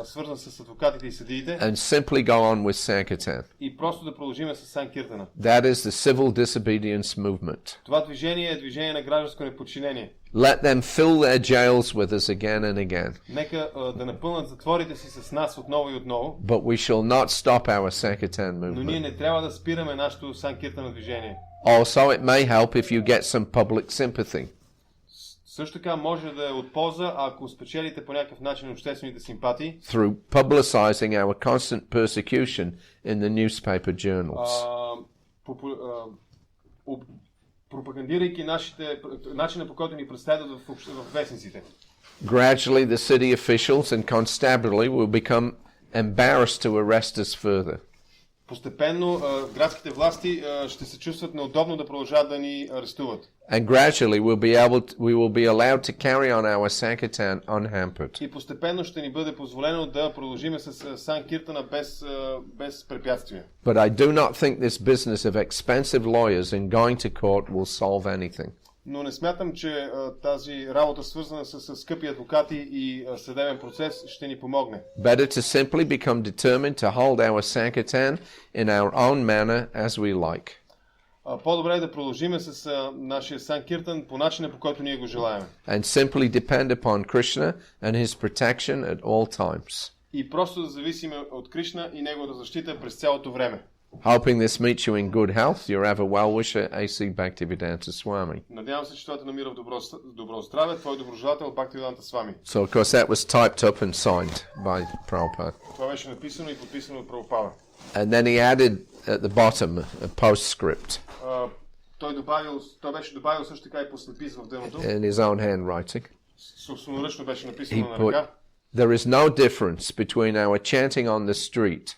свързан с адвокатите и съдиите. And simply go on with Sankirtan. И просто да продължиме с Санкиртана. That is the civil disobedience movement. Това движение е движение на гражданско неподчинение. Let them fill their jails with us again and again. Нека да напълнат затворите си с нас отново и отново. But we shall not stop our Sankirtan movement. Но ние не трябва да спираме нашето Санкиртана движение. Also, it may help if you get some public sympathy. Също така може да е от полза, ако спечелите по някакъв начин обществените симпатии. Through publicizing our constant persecution in the newspaper journals. Пропагандирайки начина, по който ни представят в вестниците. Gradually, the city officials and constabulary will become embarrassed to arrest us further. Постепенно градските власти ще се чувстват неудобно да продължават да ни арестуват. And gradually we will be allowed to carry on our Sankirtan unhampered. И постепенно ще ни бъде позволено да продължиме с Санкиртана без препятствия. But I do not think this business of expensive lawyers and going to court will solve anything. Но не смятам, че тази работа, свързана с скъпи адвокати и съдебен процес, ще ни помогне. Better to simply become determined to hold our Sankirtan in our own manner as we like. По-добре е да продължиме с нашия Санкиртан по начина, по който ние го желаем. And simply depend upon Krishna and his protection at all times. И просто да зависим от Кришна и неговата защита през цялото време. Hoping this meets you in good health, your ever well-wisher, A.C. Bhaktivedanta Swami. Надявам се, че това те намира в добро здраве, твой доброжелател Бхактивиданта Свами. So, of course, that was typed up and signed by Prabhupada. Това беше написано и подписано от Прабхупада. And then he added at the bottom a postscript. Той беше добавил също така и послепис в дъното. In his own handwriting. Собственоръчно беше написано на ръка. There is no difference between our chanting on the street.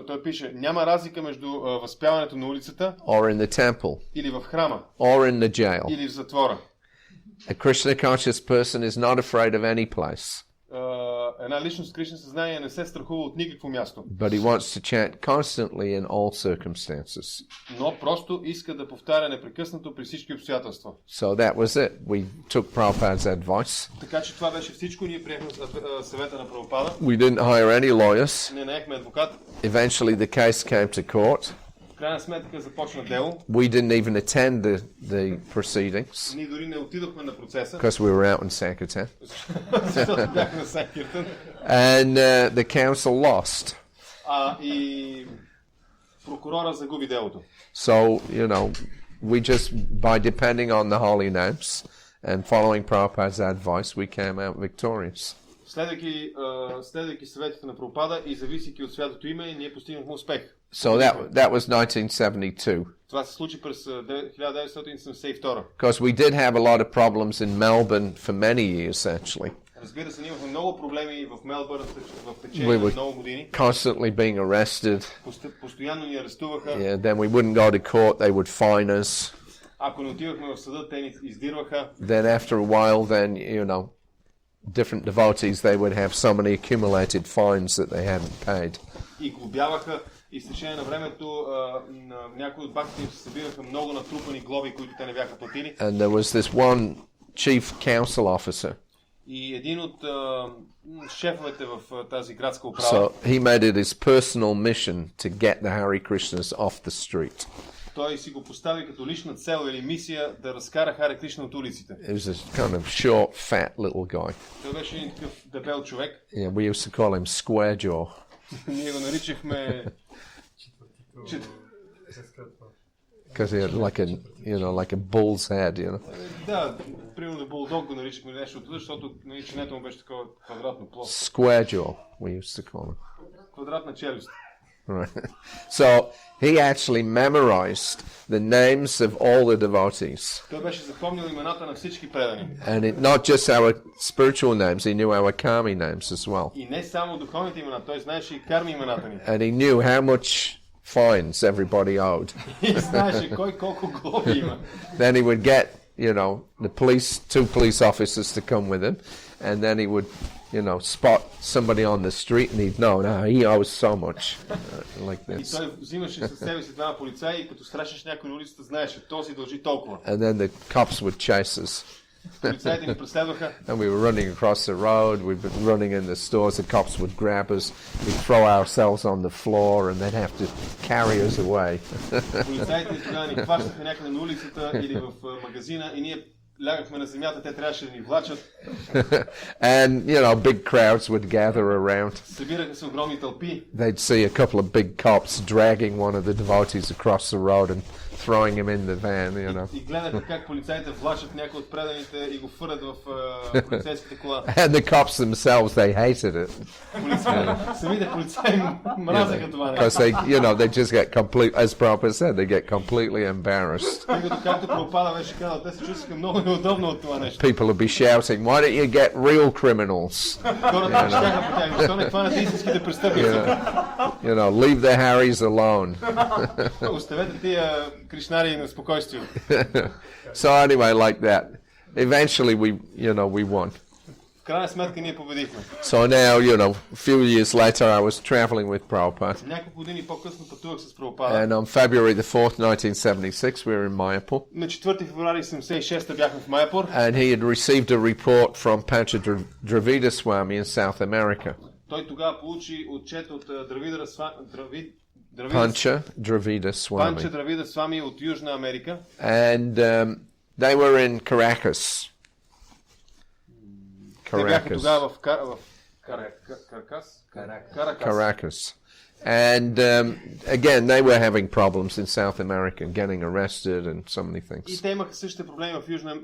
Той пише, няма разлика между възпяването на улицата or in the temple или в храма or in the jail. Или в затвора. A Krishna conscious person is not afraid of any place. Една личност Кришна съзнание не се страхува от никакво място. But he wants to chant constantly in all circumstances. Но просто иска да повтаря непрекъснато при всички обстоятелства. So that was it. We took Prabhupada's advice. Така че това беше всичко. Ние приехме съвета на Прабхупада. We didn't hire any lawyers. Не наехме адвокат. Eventually the case came to court. В крайна сметка започна дело. We didn't even attend the proceedings. Ние дори не отидохме на процеса. Because we were out in Sankirtan. Защото бяхме на Санкиртан. And the council lost. И прокурора загуби делото. So, we just, by depending on the holy names and following Prabhupada's advice, we came out victorious. Следвайки съветите на Прабхупада и зависейки от святото име, ние постигнахме успех. So that was 1972. Това се случи през 1972. Because we did have a lot of problems in Melbourne for many years, actually. Разбира се, ние имахме много проблеми в Мелбърн в течение на много години. Constantly being arrested. Постоянно ни арестуваха. Yeah, then we wouldn't go to court, they would fine us. Ако не отивахме в съда, те ни издирваха. Then after a while, different devotees, they would have so many accumulated fines that they hadn't paid. И глобяваха, и с течение на времето някои от бактите им се събираха много натрупани глоби, които те не бяха платили. And there was this one chief council officer. И един от шефовете в тази градска управа. So he made it his personal mission to get the Hare Krishnas off the street. Той си го постави като лична цел или мисия да разкара Харе Кришна от улиците. He was a kind of short, fat little guy. Той беше един такъв дебел човек. Yeah, we used to call him Square Jaw. Ние го наричахме Because he had like a bull's head, Да, примерно булдог го наричахме нещо, защото чинето му беше такова квадратно плоско. Square jaw, we used to call him. Квадратна челюст. Right. So he actually memorized the names of all the devotees. Той беше запомнил имената на всички предани. And not just our spiritual names, he knew our karmi names as well. И не само духовните имена, той знаеше и карми имената ни. And he knew how much fines everybody owed. И знаеше кой колко глоби има. Then he would get, two police officers to come with him, and then he would, spot somebody on the street, and he'd know, he owes so much, like this. И той взимаше със себе си двама полицаи и като срещаш някой на улицата, знаеше, този дължи толкова. And then the cops would chase us. Полицаите ни преследваха. And we were running across the road, we'd been running in the stores, the cops would grab us, we'd throw ourselves on the floor, and they'd have to carry us away. Полицаите тогава ни хващаха някъде на улицата или в магазина и ние лягахме на земята, те трябваше да ни влачат. And, big crowds would gather around. Събираха се огромни тълпи. They'd see a couple of big cops dragging one of the devotees across the road and throwing him in the van, И гледаха как полицаите влачат някои от преданите и го фърят в полицейските кола. And the cops themselves, they hated it. Самите полицаи мразеха това нещо. Because they just get as Prabhupada said, they get completely embarrassed. Както Прабхупада беше казал, те се чувстваха много неудобно от това нещо. People would be shouting, why don't you get real criminals? Хората щяха по тях, защо не хванат истинските престъпници? Leave the Haris alone. Оставете тия кришнари на спокойствие. So anyway, like that. Eventually we won. В крайна сметка ние победихме. So now, a few years later I was traveling with Prabhupada. Няколко години по-късно пътувах с Прабхупада. And on February the 4th, 1976, we were in Mayapur. На 4 февруари 1976 бяхме в Майапур. And he had received a report from Pancha Dravida Swami in South America. Той тогава получи отчет от Pancha Dravida Swami от Южна Америка. And they were in Caracas. Те бяха тогава в Caracas. And again, they were having problems in South America, getting arrested and so many things. И те имаха същите проблеми в Южна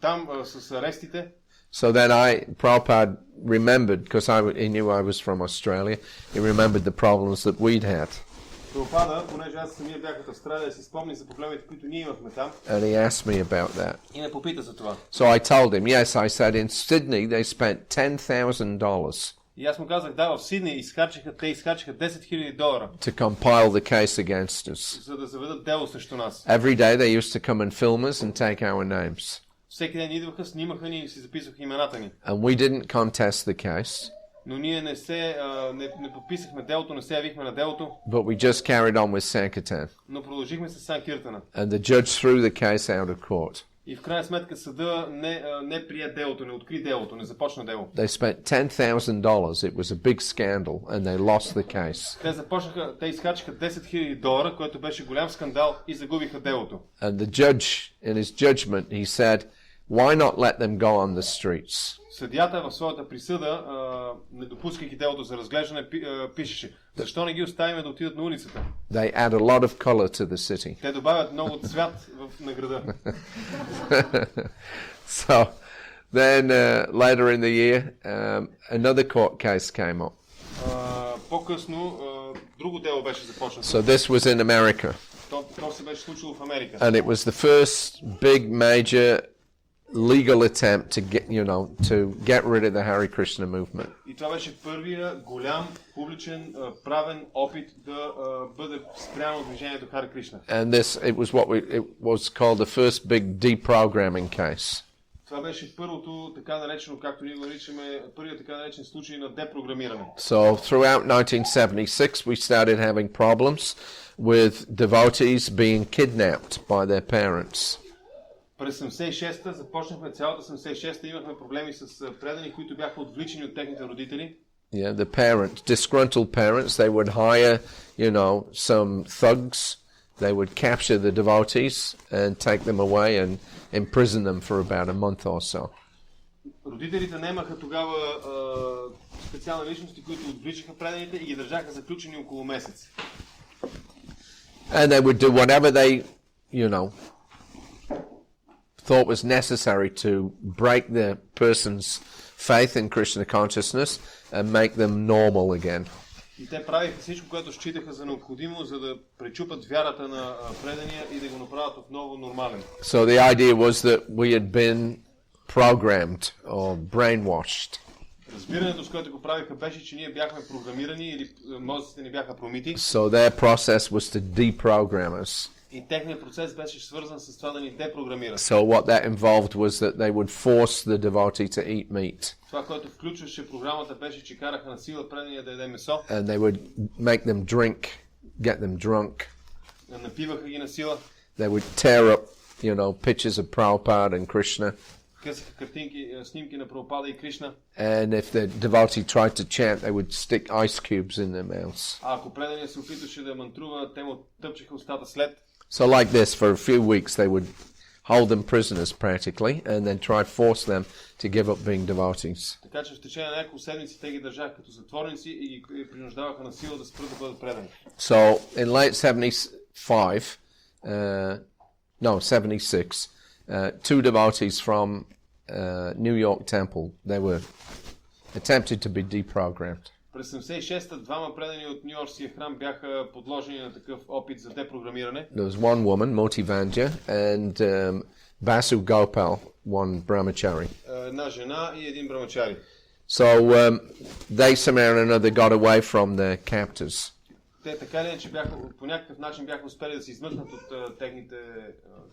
там с арестите. So then Prabhupada remembered, because he knew I was from Australia, he remembered the problems that we'd had. Прабхупада, понеже аз самия бях от Австралия, си спомни за проблемите, които ние имахме там. And he asked me about that. И ме попита за това. So I told him, yes, I said, in Sydney they spent $10,000. И аз му казах, да, в Сидней те изхарчиха $10,000 to compile the case against us. За да заведат дело срещу нас. Every day they used to come and film us and take our names. Всеки ден идваха, снимаха ни и си записваха имената ни. And we didn't contest the case. Но ние не подписахме делото, не се явихме на делото. But we just carried on with Sankirtan. Но продължихме с Санкиртана. And the judge threw the case out of court. И в крайна сметка съда не прие делото, не откри делото, не започна дело. They spent $10,000. It was a big scandal and they lost the case. Те изхарчиха $10,000, което беше голям скандал и загубиха делото. And the judge, in his judgment, he said, why not let them go on the streets? Съдията в своята присъда, не допускайки делото за разглеждане, пишеше: защо не ги оставим да отидат на улицата? They add a lot of color to the city. Те добавят много цвят на града. So then later in the year, another court case came up. По-късно друго дело беше започнато. So this was in America. То се беше случило в Америка. And it was the first big major legal attempt to get rid of the Hare Krishna movement. И това беше първия голям публичен правен опит да бъде спряно движението Хари Кришна. And it was called the first big deprogramming case. Това беше първото така наречено, както ние го наричаме, първият така наречен случай на депрограмиране. So throughout 1976 we started having problems with devotees being kidnapped by their parents. През 76-та започнахме, цялата 76-та имахме проблеми с предани, които бяха отвличани от техните родители. Yeah, the disgruntled parents, they would hire, some thugs. They would capture the devotees and take them away and imprison them for about a month or so. Родителите наемаха тогава специални личности, които отвличаха преданите и ги държаха заключени около месец. And they would do whatever they, thought was necessary to break the person's faith in Krishna consciousness and make them normal again. И те правиха всичко, което считаха за необходимо, за да пречупат вярата на предания и да го направят отново нормален. So the idea was that we had been programmed or brainwashed. Разбирането, с което го правиха, беше, че ние бяхме програмирани или мозъците ни бяха промити. So their process was to deprogram us. И техният процес беше свързан с това да ни депрограмира. So what that involved was that they would force the devotee to eat meat. Това, което включваше програмата, беше, че караха на сила предания да яде месо. And they would make them drink, get them drunk. Напиваха ги на сила. They would tear up, pictures of Prabhupada and Krishna. Късаха картинки, снимки на Прабхупада и Кришна. And if the devotee tried to chant, they would stick ice cubes in their mouths. А ако предания се опитваше да мантрува, те му тъпчеха устата след. So like this, for a few weeks, they would hold them prisoners practically, and then try to force them to give up being devotees. Така че в течение на няколко седмици те ги държаха като затворници и ги принуждаваха на сила да спрат да бъдат предани. So in late 76, two devotees from New York Temple, they were attempted to be deprogrammed. През 76-та двама предани от Ню-Йоркския храм бяха подложени на такъв опит за депрограмиране. There was one woman, Motivanja, and Basu Gopal, one brahmachari. Една жена и един брамачари. So they somehow or another got away from their captors. Те така или иначе по някакъв начин бяха успели да се измъкнат от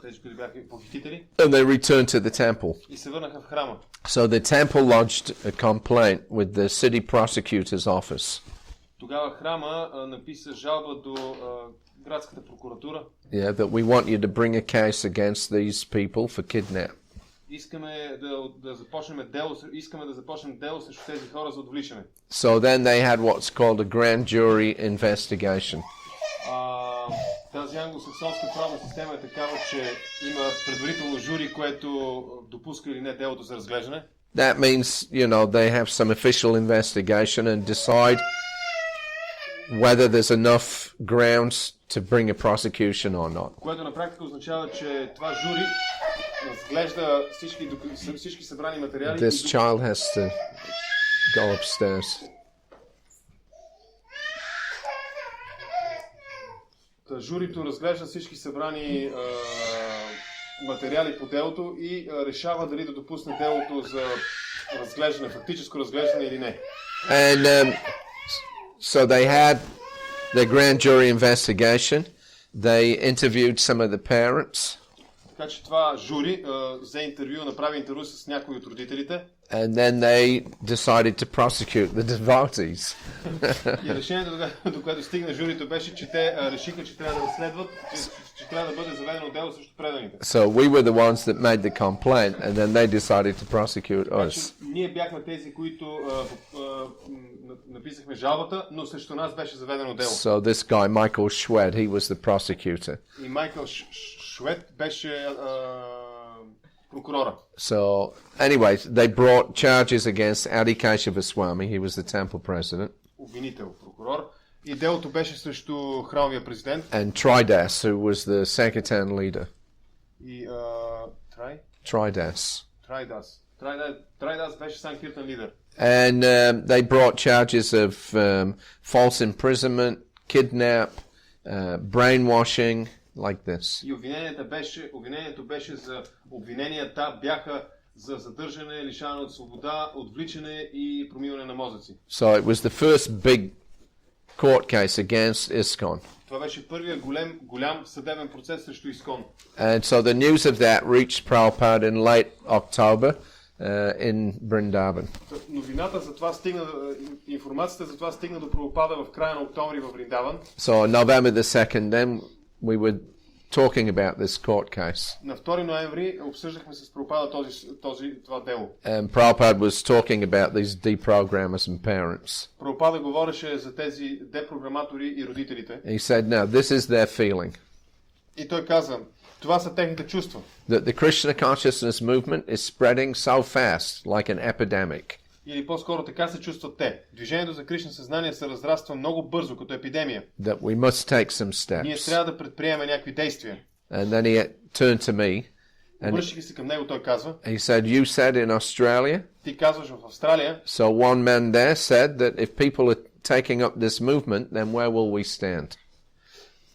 тези, които бяха похитители. And they returned to the temple. И се върнаха в храма. So the temple lodged a complaint with the city prosecutor's office. Тогава храма написа жалба до градската прокуратура. Yeah, that we want you to bring a case against these people for kidnap. Искаме да започнем дело срещу тези хора за отвличане. So then they had what's called a grand jury investigation. Тази англосаксонска правна система е такава, че има предварително жури, което допуска или не делото за разглеждане. That means, they have some official investigation and decide whether there's enough grounds to bring a prosecution or not. Което на практика означава, че това жури разглежда всички събрани материали. This child has to go upstairs. Журито разглежда всички събрани материали по делото и решава дали да допусне делото за разглеждане, фактическо разглеждане или не. And so they had the grand jury investigation. They interviewed some of the parents. Така че това жури направи интервю с някои от родителите. And then they decided to prosecute the devotees. И решението, до което стигна журито, беше, че те решиха, че трябва да разследват, че трябва да бъде заведено дело срещу преданите. So we were the ones that made the complaint, and then they decided to prosecute us. Ние бяхме тези, които написахме жалбата, но срещу нас беше заведено дело. So this guy, Michael Schwed, he was the prosecutor. И Майкъл Швед беше прокурора. So, anyway, they brought charges against Adikesha Vaswami. He was the temple president. Обвинител, прокурор. И делото беше срещу храмовия президент. And Tridas, who was the Sankirtan leader. И Tridas. Трайдас беше Санкиртан лидер. And they brought charges of false imprisonment, kidnap, brainwashing, like this. И обвинението беше за обвиненията бяха за задържане, лишаване от свобода, отвличане и промиване на мозъци. So it was the first big court case against ISKCON. Това беше първият голям съдебен процес срещу ИСКОН. And so the news of that reached Prabhupada in late October in Vrindavan. Новината за това информацията за това стигна до Прабхупада в края на октомври в Вриндаван. So on November the 2nd, then we were talking about this court case. На 2 ноември обсъждахме с Прабхупада това дело. And Prabhupada was talking about these deprogrammers and parents. Прабхупада говореше за тези депрограматори и родителите. He said, "Now this is their feeling." И той каза, това са техните чувства. That the Krishna consciousness movement is spreading so fast, like an epidemic. Или по-скоро така се чувстват те. Движението за Кришна съзнание се разраства много бързо, като епидемия. That we must take some steps. Ние трябва да предприемем някакви действия. And then he turned to me. Обръщайки се към него, той казва. He said, "You said in Australia." Ти казваш в Австралия. So one man there said that if people are taking up this movement, then where will we stand?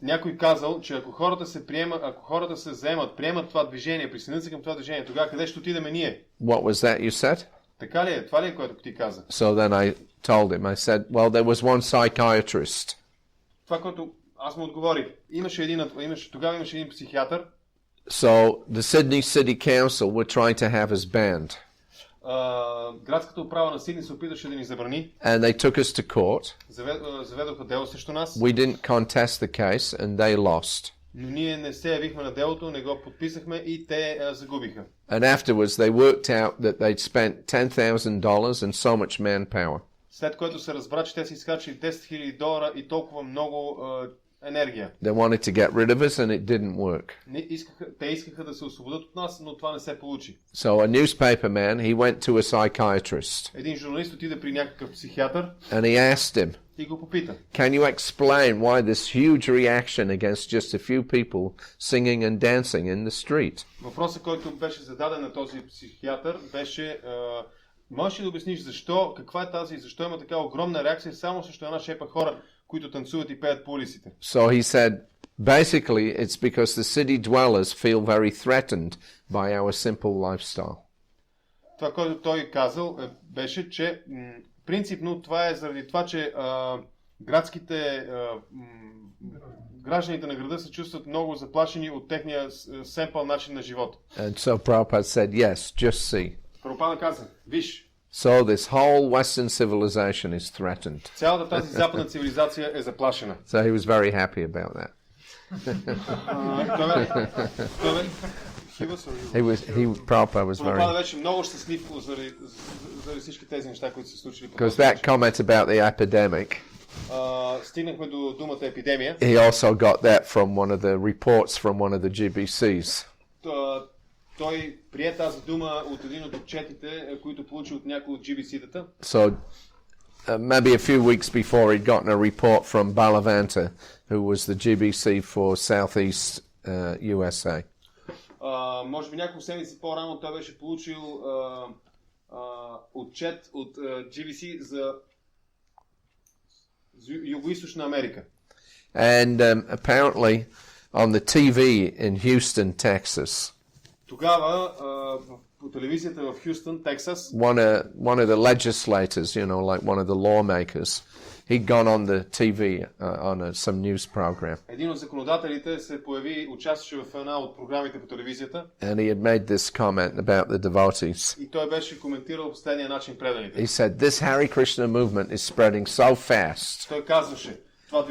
Някой казал, че ако хората се заемат, приемат това движение, присъединят се към това движение, тогава къде ще отидем ние? What was that you said? Така ли е? Това ли е, което ти каза? So then I told him, I said, well, there was one psychiatrist. Това, което аз му отговорих, тогава имаше един психиатър. So the Sydney City Council were trying to have us banned. Градската управа на Сидни се опиташе да ни забрани. And they took us to court. Заведоха дело срещу нас. We didn't contest the case and they lost. Но ние не се явихме на делото, не го подписахме и те загубиха. And afterwards they worked out that they'd spent $10,000 and so much manpower. След което се разбра, че те са изхарчили $10,000 и толкова много енергия. They wanted to get rid of us and it didn't work. Те искаха да се освободят от нас, но това не се получи. So a newspaper man, he went to a psychiatrist. Един журналист отиде при някакъв психиатър. And he asked him, и го попита. Can you explain why this huge reaction against just a few people singing and dancing in the street? Въпросът, който беше зададен на този психиатър, беше можеш ли да обясниш защо има така огромна реакция само срещу една шепа хора, които танцуват и пеят по улиците? So he said, basically it's because the city dwellers feel very threatened by our simple lifestyle. Това, което той казал, беше, че принципно това е заради това, че гражданите на града се чувстват много заплашени от техния семпъл начин на живот. And so Prabhupada said, yes, just see. Прабхупада каза, виж. So this whole Western civilization is threatened. Цялата тази западна цивилизация е заплашена. So he was very happy about that. Prabhupada was very. Прабхупада беше много щастлив заради всички тези неща, които се случили. Because that comment about the epidemic. Стигнахме до думата епидемия. He also got that from one of the reports from one of the GBCs. Той прие тази дума от един от отчетите, които получи от някои от GBC-тата. So maybe a few weeks before he'd gotten a report from Balavanta, who was the GBC for Southeast USA. Може би няколко седмици по-рано той беше получил отчет от GBC за Юго-Източна Америка. And apparently on the TV in Houston, Texas. Тогава по телевизията в Хюстън, Тексас, one of the legislators, like one of the lawmakers, he'd gone on the TV on some news program. Един от законодателите се участваше в една от програмите по телевизията. And he had made this comment about the devotees. И той беше коментирал по следния начин преданите. He said, this Hare Krishna movement is spreading so fast. Той казваше, това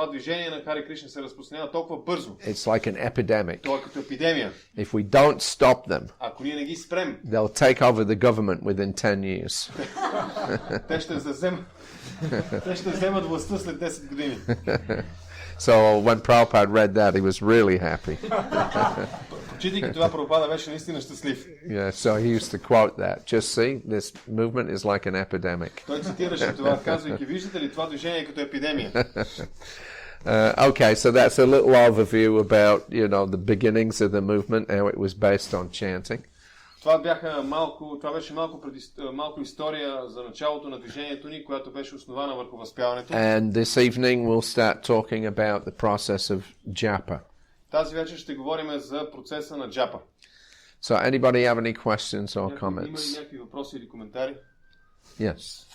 движение на Хари Кришна се разпространява толкова бързо. It's like an epidemic. Това е като епидемия. If we don't stop them, ако ние не ги спрем, they'll take over the government within 10 years. те ще вземат властта след 10 години. So when Prabhupada read that, he was really happy. Прочитайки това, Прабхупада беше наистина щастлив. Yeah, so he used to quote that. Just see, this movement is like an epidemic. Той цитираше това, казвайки, виждате ли, това движение е като епидемия. Okay, so that's a little overview about, the beginnings of the movement, how it was based on chanting. Това беше малко история за началото на движението ни, която беше основана върху възпяването. And this evening we'll start talking about the process of japa. Тази вечер ще говорим за процеса на джапа. So anybody have any questions or comments? Има ли някакви въпроси или коментари? Yes.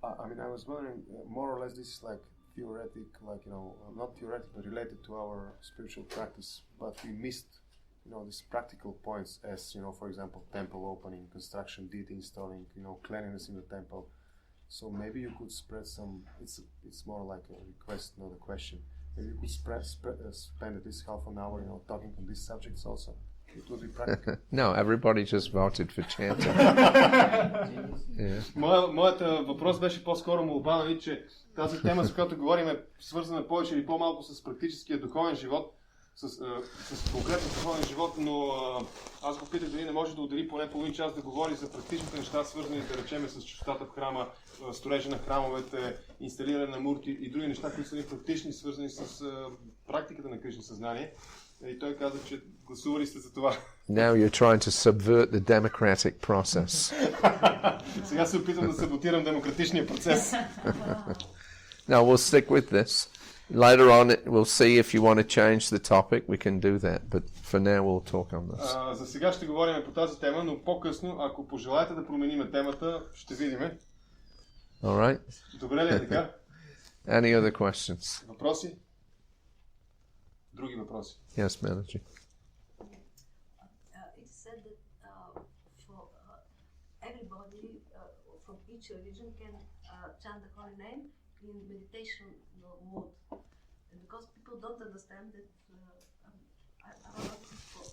I was wondering, more or less this is like theoretic, not theoretic, but related to our spiritual practice, but we missed, these practical points as, for example, temple opening, construction, deity installing, cleanliness in the temple. So maybe you could spread some, it's more like a request, not a question. Maybe you could spend at least half an hour, talking on these subjects also. It would be practical. No, everybody just voted for chanting. Моят въпрос беше по-скоро молба, че тази тема, с която говорим, е свързана повече или по-малко с практическия духовен живот, с конкретно духовен живот, но аз го питах дали не може да отдели поне половин час да говори за практичните неща, свързани, да речеме, с чистотата в храма, строежа на храмовете, инсталиране на мурти и други неща, които са практични, свързани с практиката на Кришна съзнание. И той каза, че гласували сте за това. Now you're trying to subvert the democratic process. Сега се опитвам да саботирам демократичния процес. No, we'll stick with this. Later on, we'll see if you want to change the topic. We can do that, but for now, we'll talk on this. За сега ще говорим по тази тема, но по-късно, ако пожелаете да променим темата, ще видим. All right. Добре ли е така? Any other questions? Въпроси? Други въпроси? Yes, manager. It said that for everybody from each religion can chant the holy name in meditation mode, and because people don't understand that, I don't know, this is for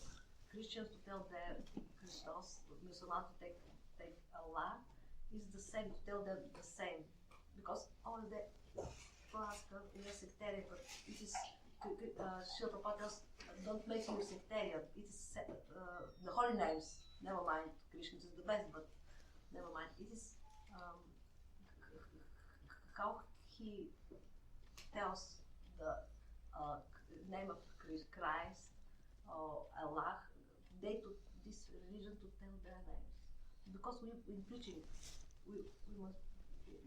Christians to tell their Christos, Muslims to take Allah, is the same, to tell them the same, because all the classical in a sectarian, but it is Srila Prabhupada don't make you sectarian. It is the holy names. Never mind, Krishna is the best, but never mind. It is how he tells the name of Christ or Allah. They to this religion to tell their names, because we in preaching we must.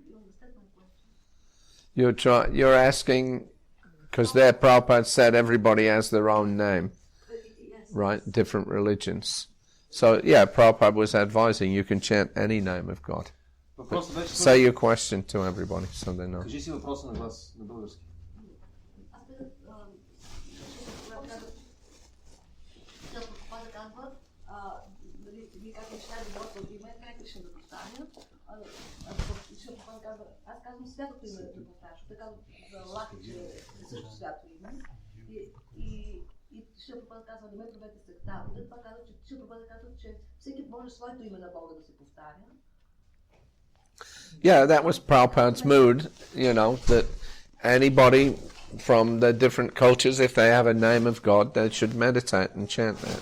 You understand my question? You're asking. Because there Prabhupada said everybody has their own name, Yes. right? Different religions. So, yeah, Prabhupada was advising you can chant any name of God. Say your question to everybody so they know. Кажи си въпроса на глас, на български. Прабхупада казва, вие как неща да говорят от име, как Кришна да повтаря. Прабхупада казва, аз казвам святото име да повтаря, защото казва за Аллах, че е също свято име. И Прабхупада казва, не ме правете секта. Това казва, че Прабхупада казва, че всеки може своето име на Бога да се повтаря. Yeah, that was Prabhupada's mood, that anybody from the different cultures, if they have a name of God, they should meditate and chant that.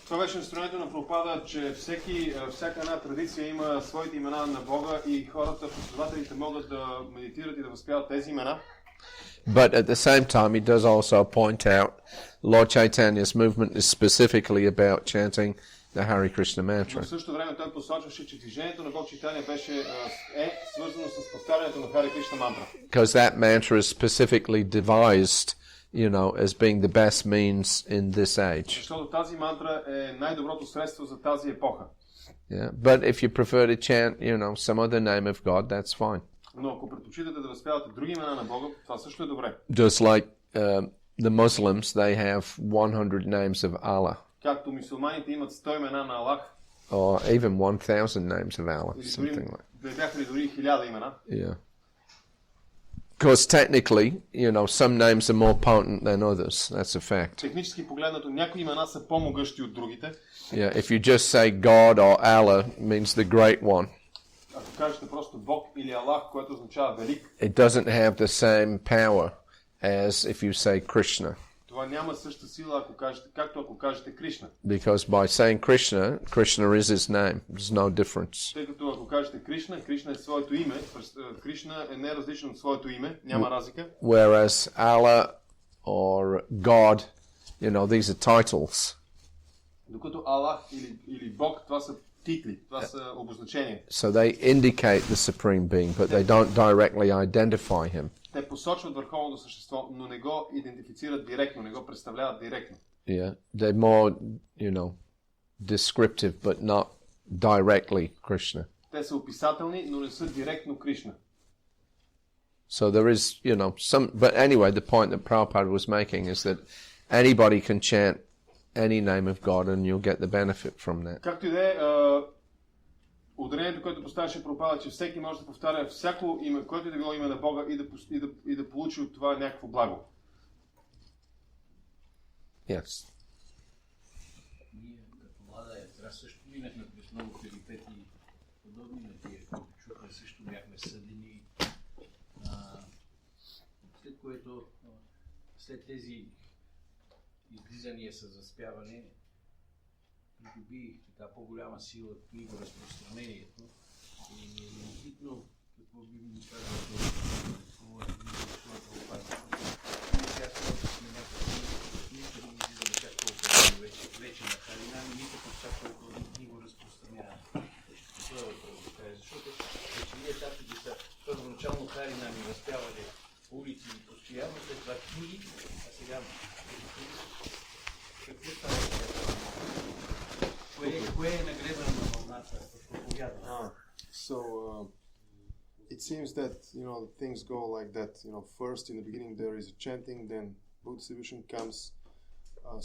Това беше настроението на Прабхупада, че всяка една традиция има своите имена на Бога и хората, последователите могат да медитират и да възпяват тези имена. But at the same time, he does also point out Lord Chaitanya's movement is specifically about chanting the Hare Krishna mantra. В същото време той посочваше, че движението на Бог Чайтания беше свързано с повтарянето на Хари Кришна мантра. Because that mantra is specifically devised, as being the best means in this age. Защото тази мантра е най-доброто средство за тази епоха. Yeah, but if you prefer to chant, some other name of God, that's fine. Но ако предпочитате да възпявате други имена на Бога, това също е добре. Just like the Muslims, they have 100 names of Allah. Както мюсюлманите имат 100 имена на Аллах. Or even 1,000 names of Allah, something like that. Да бяха ли дори 1000 имена? Yeah. Because technically, some names are more potent than others. That's a fact. Технически погледнато, някои имена са по-могъщи от другите. Yeah, if you just say God or Allah, it means the great one. Ако кажете просто Бог или Аллах, което означава велик, it doesn't have the same power as if you say Krishna. Това няма същата сила, ако кажете, както ако кажете Кришна. Because by saying Krishna, Krishna is his name. There's no difference. Тъй като ако кажете Кришна, Кришна е своето име, Кришна е не различно от своето име, няма разлика. Whereas Allah or God, these are titles. Докато Аллах или Бог, това са титли, това са обозначения. So they indicate the supreme being, but they don't directly identify him. Те посочват върховното същество, но не го идентифицират директно, не го представляват директно. Yeah, they're more, descriptive, but not directly Krishna. Те са описателни, но не са директно Кришна. So there is, some, but anyway, the point that Prabhupada was making is that anybody can chant any name of God and you'll get the benefit from that. Както и да е, ударението, което поставяше Прабхупада, че всеки може да повтаря всяко име, което е да било име на Бога и да получи от това някакво благо. Yes. Ние като млада ятра също минахме през много перипети, подобни на тия, които чухме, също бяхме съдени. След което, след тези излизания с възпяване, придоби така по-голяма сила книгоразпространението и е любопитно какво би ми казал какво е своята опасност. Сега сме някакви, нищо да излизаме чак толкова вече на Хари нами, нито пък чак толкова книгоразпространяване. Това е въпрос да кажа, защото вече ние етапите са първоначално Хари нами възпяване по улици и постоянно, след това книги, а сега какво става сега? Кое е нагребено на вълната? So it seems that things go like that. First in the beginning there is a chanting, then book distribution comes.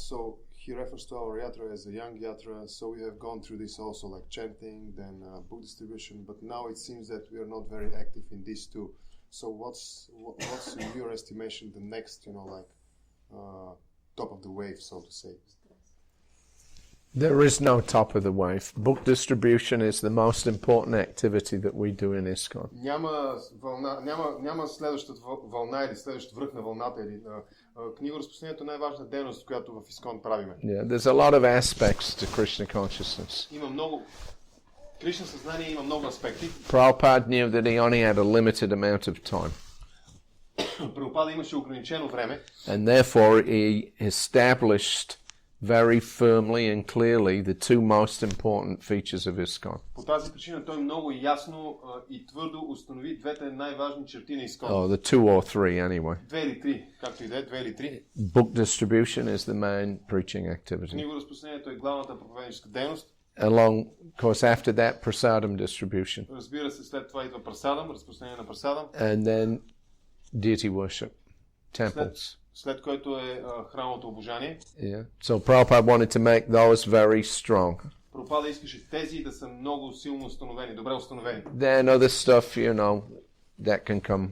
So he refers to our yatra as a young yatra. So we have gone through this also, like chanting, then book distribution. But now it seems that we are not very active in these two. So what's in your estimation the next, top of the wave, so to say? There is no top of the wave. Book distribution is the most important activity that we do in ISKCON. Няма следващата вълна или следващ връх на вълната или книгоразпространението е най-важна дейност, която в ISKCON правиме. Yeah, there's a lot of aspects to Krishna consciousness. Има много Кришна съзнание има много аспекти. Prabhupada knew that he only had a limited amount of time. Прабхупада имаше ограничено време. And therefore he established very firmly and clearly the two most important features of ISKCON. По тази причина той много ясно и твърдо установи двете най-важни черти на ISKCON. Oh, the two or three anyway. Две или три, както и да е, две или три. Book distribution is the main preaching activity. Книгоразпространението е главната проповедническа дейност. Along, of course, after that, prasadam distribution. Разбира се, след това идва прасадам, разпространение на прасадам. And then deity worship, temples. След което е храмовото обожание. Yeah. So Prabhupada wanted to make those very strong. Прабхупада искаше тези да са много силно установени, добре установени. Then other stuff, that can come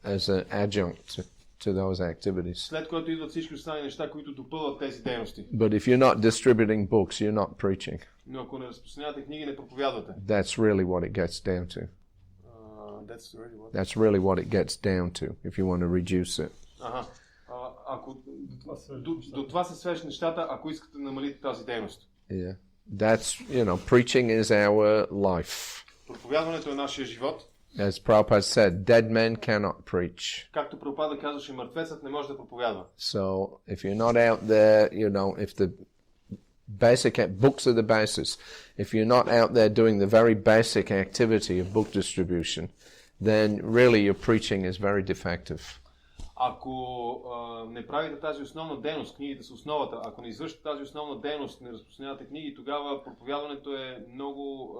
as an adjunct to those activities. След което идват всички останали неща, които допълват тези дейности. But if you're not distributing books, you're not preaching. Но ако не разпространявате книги, не проповядвате. That's really what it gets down to. That's really what it gets down to, if you want to reduce it. Ако до това се свежат нещата, ако искате да намалите тази дейност. Yeah. That's, preaching is our life. Проповядването е нашия живот. As Prabhupada said, dead men cannot preach. Както Прабхупада казваше, мъртвецът не може да проповядва. So, if you're not out there, if the basic books are the basis, if you're not out there doing the very basic activity of book distribution, then really your preaching is very defective. Ако не правите тази основна дейност, книгите са основата, ако не извършите тази основна дейност, не разпространявате книги, тогава проповядването е много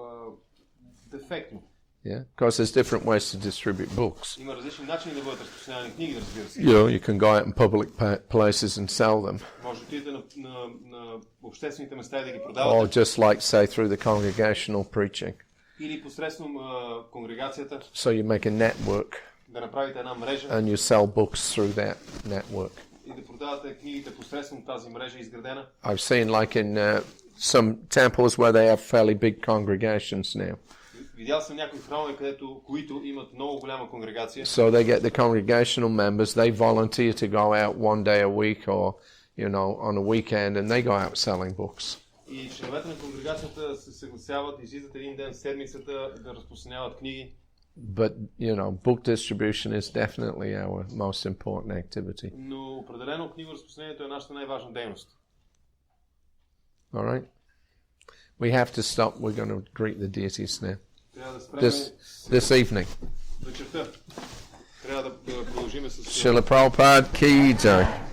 дефектно. Yeah, because there's different ways to distribute books. Има различни начини да бъдат разпространявани книги, разбира се. You can go out in public places and sell them. Може да отидете на обществените места и да ги продавате. Or just like, say, through the congregational preaching. Или посредством конгрегацията. So you make a network. Да направите една мрежа. And you sell books through that network. И да продавате книгите посредством тази мрежа изградена. I've seen like in some temples where they have fairly big congregations now. Видял съм някои храмове, които имат много голяма конгрегация. So they get the congregational members, they volunteer to go out one day a week or, on a weekend, and they go out selling books. И членовете на конгрегацията се съгласяват, излизат един ден в седмицата да разпространяват книги. But, book distribution is definitely our most important activity. Но определено книгоразпространението е нашата най-важна дейност. All right? We have to stop. We're going to greet the deities now. Трябва да спрем This evening. вечерта. Трябва да продължим с... Srila Prabhupada ki jai.